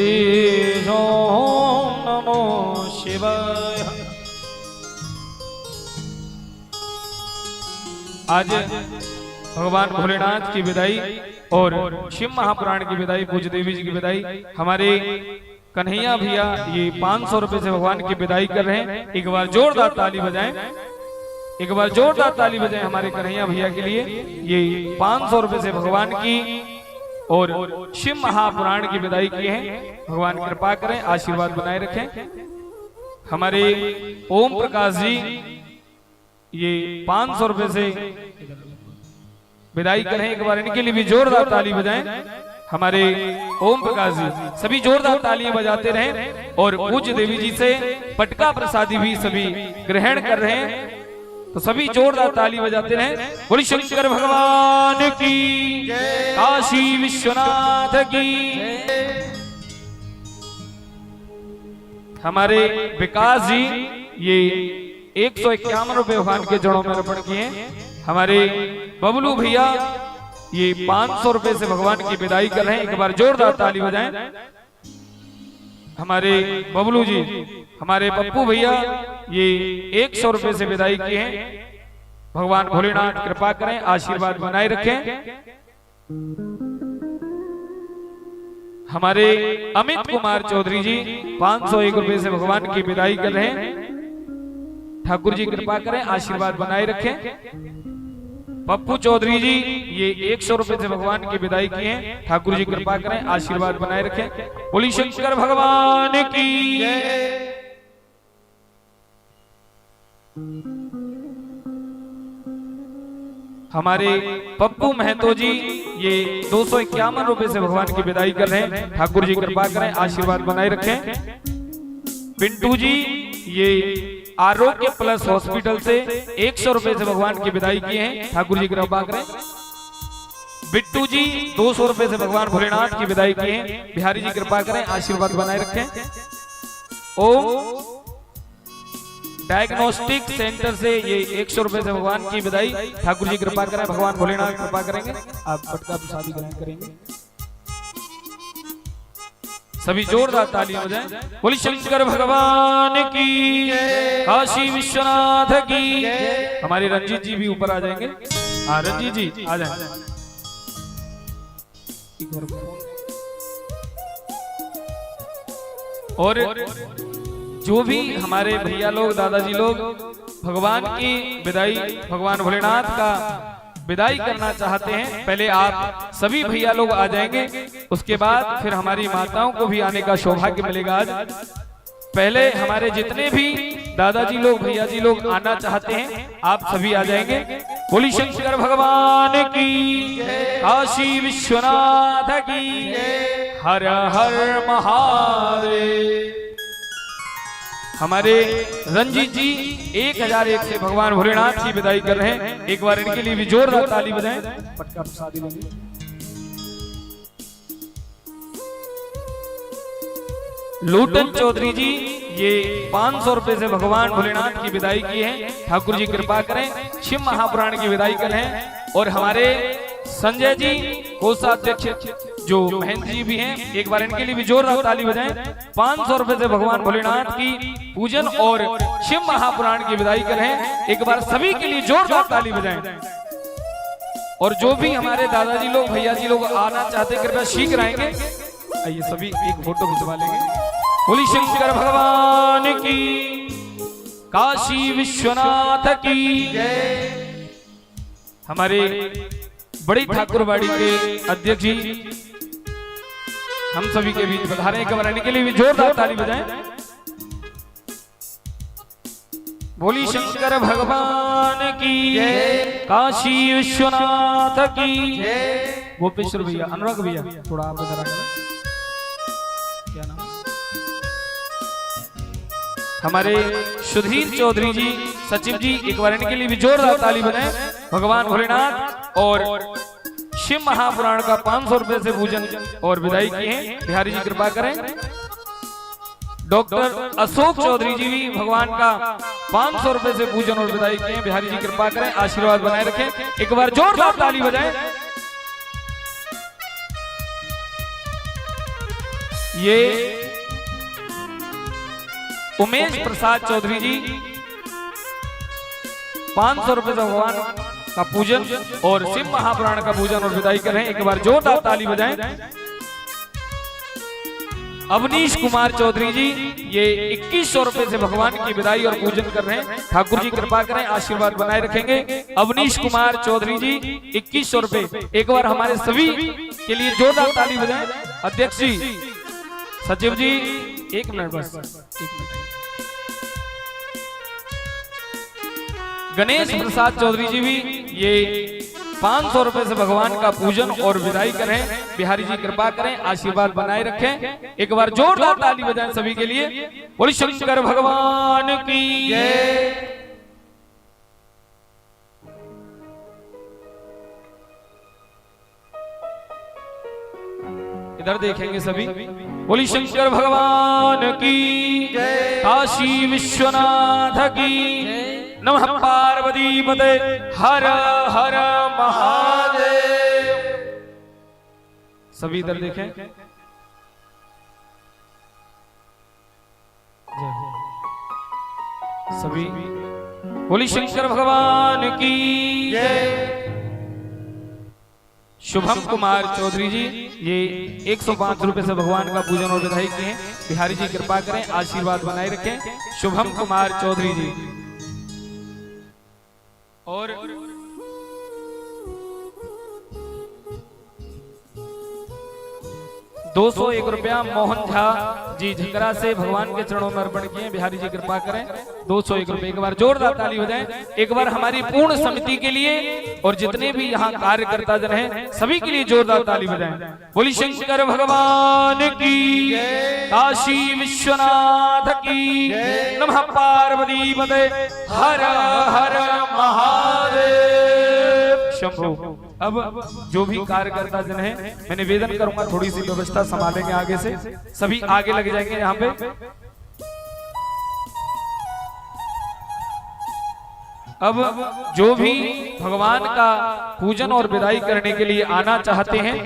ओम नमो शिवाय। आज भगवान भोलेनाथ की विदाई और शिव महापुराण की विदाई, पूज्य देवी जी की विदाई, हमारे कन्हैया भैया ये 500 रुपए से भगवान की विदाई कर रहे हैं। एक बार जोरदार ताली बजाएं, एक बार जोरदार ताली बजाएं हमारे कन्हैया भैया के लिए। ये 500 रुपए से भगवान की और शिव महापुराण की विदाई की है। भगवान कृपा करें, आशीर्वाद बनाए रखें। हमारे ओम प्रकाश जी ये 500 रुपए से विदाई करें। एक बार इनके लिए भी जोरदार ताली बजाएं। हमारे ओम प्रकाश जी सभी जोरदार तालियां बजाते रहें और पूज्य देवी जी से पटका प्रसादी भी सभी ग्रहण कर रहे हैं, तो सभी जोरदार ताली बजाते रहें। बोली शंकर भगवान की जय। काशी विश्वनाथ की जय। हमारे विकास जी ये 151 रुपए भगवान के जड़ों में अर्पण किए। हमारे बबलू भैया ये 500 रुपए से भगवान की विदाई कर रहे हैं। एक बार जोरदार ताली बजाएं। हमारे बबलू जी, हमारे पप्पू भैया ये 100 रुपए से विदाई किए हैं। भगवान भोलेनाथ कृपा करें, आशीर्वाद बनाए रखें। हमारे अमित कुमार चौधरी जी 501 रुपए से भगवान की विदाई कर रहे हैं। ठाकुर जी कृपा करें, आशीर्वाद बनाए रखें। पप्पू चौधरी जी ये 100 रुपए से भगवान की विदाई किए हैं। ठाकुर जी कृपा करें, आशीर्वाद बनाए रखें। बोली शंकर भगवान की जय। हमारे पप्पू महतो जी ये 251 रुपए से भगवान की विदाई कर रहे हैं। ठाकुर जी कृपा करें, आशीर्वाद बनाए रखें। पिंटू जी ये आरोग्य प्लस हॉस्पिटल से 100 रुपए से भगवान की विदाई किए हैं। ठाकुर जी कृपा करें। बिट्टू जी 200 रुपए से भगवान भोलेनाथ की विदाई किए हैं। बिहारी जी कृपा करें, आशीर्वाद बनाए रखें। ओम डायग्नोस्टिक सेंटर से ये 100 रुपए से भगवान की विदाई। ठाकुर जी कृपा करें, भगवान भोलेनाथ कृपा करेंगे। आप पटका प्रसादी ग्रहण करेंगे। सभी जोरदार तालियां बजाएं। बोली शंकर भगवान की, काशी विश्वनाथ की। हमारे रंजीत जी भी ऊपर आ जाएंगे। हाँ रंजीत जी आ जाए। और जो भी हमारे भैया लोग, दादाजी लोग भगवान की विदाई, भगवान भोलेनाथ का विदाई करना चाहते हैं, पहले आप सभी भैया लोग आ जाएंगे। उसके बाद फिर हमारी माताओं को भी आने का सौभाग्य मिलेगा। आज पहले हमारे जितने भी दादाजी लोग, भैया जी लोग आना चाहते हैं, आप सभी आ जाएंगे। बोली शंकर भगवान की, काशी विश्वनाथ की, हर हर महादेव। हमारे रंजीत जी 1001 से भगवान भोलेनाथ की विदाई कर रहे हैं। एक बार इनके लिए भी जोरदार ताली बजाएं। पटका प्रसादी लेंगे। लूटन चौधरी जी ये 500 रुपए से भगवान भोलेनाथ की विदाई की है। ठाकुर जी कृपा करें, शिव महापुराण की विदाई कर रहे हैं। और हमारे संजय जी कोषाध्यक्ष जो महेंद्र जी भी हैं, एक बार इनके लिए भी जोरदार ताली बजाएं। 500 रुपए से भगवान भोलेनाथ की पूजन और शिव महापुराण की विदाई कर रहे हैं। एक बार सभी के लिए जोरदार ताली बजाएं। और जो भी हमारे दादाजी लोग, भैया जी लोग आना चाहते हैं, कृपया शीघ्र आएंगे। आइए सभी एक फोटो खिंचवा लेंगे। बोली शंकर भगवान की, काशी विश्वनाथ की जय। हमारे बड़ी ठाकुरबाड़ी के अध्यक्ष जी हम सभी के बीच पधारे। घबराने के लिए भी जोरदार ताली बजाएं। बोली शंकर भगवान की जय, काशी विश्वनाथ की जय। गोपेश्वर भैया, अनुराग भैया थोड़ा आप इधर आइए। क्या नाम? हमारे सुधीर चौधरी जी सचिव जी, एक बार इनके लिए भी जोरदार ताली बजाएं। भगवान भोलेनाथ और शिव महापुराण का 500 रुपए से पूजन और विदाई किए हैं। बिहारी जी कृपा करें। डॉक्टर अशोक चौधरी जी भी भगवान का 500 रुपए से पूजन और विदाई किए हैं। बिहारी जी कृपा करें, आशीर्वाद बनाए रखें। एक बार जोरदार ताली बजाएं। ये उमेश प्रसाद चौधरी जी 500 रुपए से भगवान का पूजन और शिव महापुराण का पूजन और विदाई कर रहे हैं। एक बार जोरदार ताली बजाएं। अवनीश कुमार चौधरी जी ये 2100 रुपए से भगवान की विदाई और पूजन कर रहे हैं। ठाकुर जी कृपा करें, आशीर्वाद बनाए रखेंगे। अवनीश कुमार चौधरी जी 2100 रुपए। एक बार हमारे सभी के लिए जोरदार ताली बजाएं। अध्यक्ष जी, सचिव जी, एक मिनट बस, एक मिनट। गणेश प्रसाद चौधरी जी भी ये 500 रुपए से भगवान का पूजन और विदाई करें। बिहारी जी कृपा करें, आशीर्वाद बनाए रखें। एक बार जोरदार ताली बजाएं सभी के लिए। बोली शंकर भगवान की जय। इधर देखेंगे सभी। बोली शंकर भगवान की जय, काशी विश्वनाथ की नमः, पार्वती पते हर हर महादेव। सभी इधर देखें। जय हो सभी। बोली शंकर भगवान की जय। शुभम कुमार चौधरी जी ये 105 रुपए से भगवान का पूजन और बधाई किए। बिहारी जी कृपा करें, आशीर्वाद बनाए रखें। शुभम कुमार चौधरी जी। और 201 रुपया मोहन झा जी झिकरा से भगवान के चरणों में अर्पण किए। बिहारी जी कृपा करें। 201 रुपए। एक बार जोरदार ताली हो जाए एक बार हमारी पूर्ण समिति के लिए और जितने भी यहाँ कार्यकर्ता जन हैं सभी के लिए जोरदार ताली बजाएं। बोली शंकर भगवान की, काशी विश्वनाथ की नमः, पार्वती पते हर हर महादेव शंभो। अब जो भी कार्यकर्ता जन है मैं निवेदन करूंगा थोड़ी सी व्यवस्था संभालेंगे आगे से, सभी आगे लग जाएंगे यहाँ पे। अब जो भी भगवान का पूजन और विदाई करने के लिए आना चाहते हैं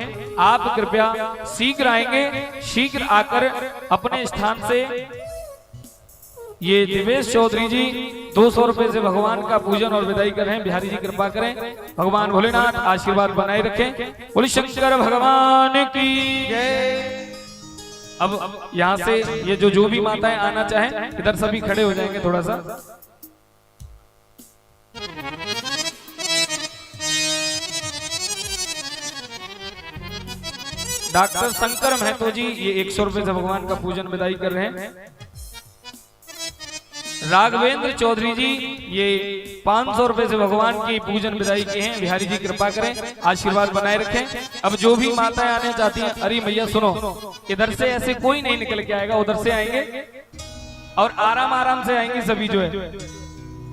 आप कृपया शीघ्र आएंगे। शीघ्र आकर अपने स्थान से ये दिवेश चौधरी जी 200 रुपए से भगवान का पूजन और विदाई कर रहे हैं। बिहारी जी कृपा करें। भगवान भोलेनाथ आशीर्वाद बनाए रखें। बोले शंकर भगवान की जय। अब यहाँ से ये जो भी माताएं आना चाहें इधर सभी खड़े हो जाएंगे थोड़ा सा। डॉक्टर शंकर महतो जी ये 100 रुपए से भगवान का पूजन विदाई कर रहे हैं। राघवेंद्र चौधरी जी ये 500 रुपए से भगवान की पूजन विदाई किए हैं। बिहारी जी कृपा करें, आशीर्वाद बनाए रखें। अब जो भी माताएं आने चाहती हैं, अरे भैया सुनो, इधर से ऐसे कोई नहीं निकल के आएगा, उधर से आएंगे और आराम आराम से आएंगे सभी जो है।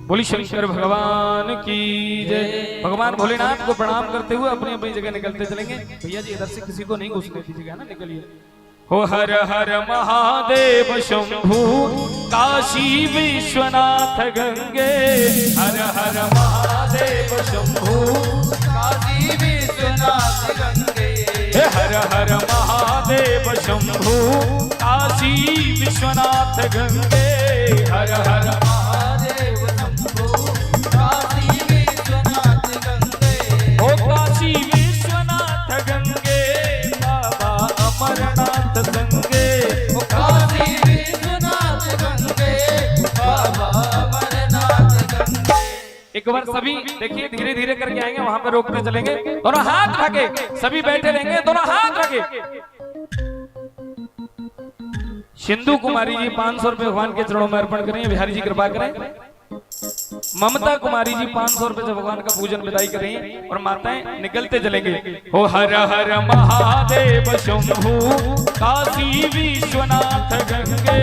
बोली शंकर भगवान की जय। भगवान भोलेनाथ को प्रणाम करते हुए अपनी अपनी जगह निकलते चलेंगे। भैया जी इधर से किसी को नहीं घुसने दीजिएगा ना, निकलिए। हो हर हर महादेव शंभु, काशी विश्वनाथ गंगे। हर हर महादेव शंभु, काशी विश्वनाथ गंगे। हर हर महादेव शंभु, काशी विश्वनाथ गंगे। हर हर महादेव शंभो, काशी विश्वनाथ गंगे। हो काशी विश्वनाथ गंगे, बाबा अमरनाथ संगे। ओ काशी विश्वनाथ गंगे, बाबा अमरनाथ गंगे। एक बार सभी देखिए धीरे धीरे करके आएंगे, वहां पर रोकते चलेंगे। दोनों हाथ रखे, सभी बैठे रहेंगे, दोनों हाथ रखे। सिंधु कुमारी जी 500 रुपए भगवान के चरणों में अर्पण करें। बिहारी जी कृपा करें। ममता कुमारी जी 500 रुपए से भगवान का पूजन विदाई करेंगे और माताएं निकलते चलेंगे। हो हर हर महादेव शंभु, काशी विश्वनाथ गंगे।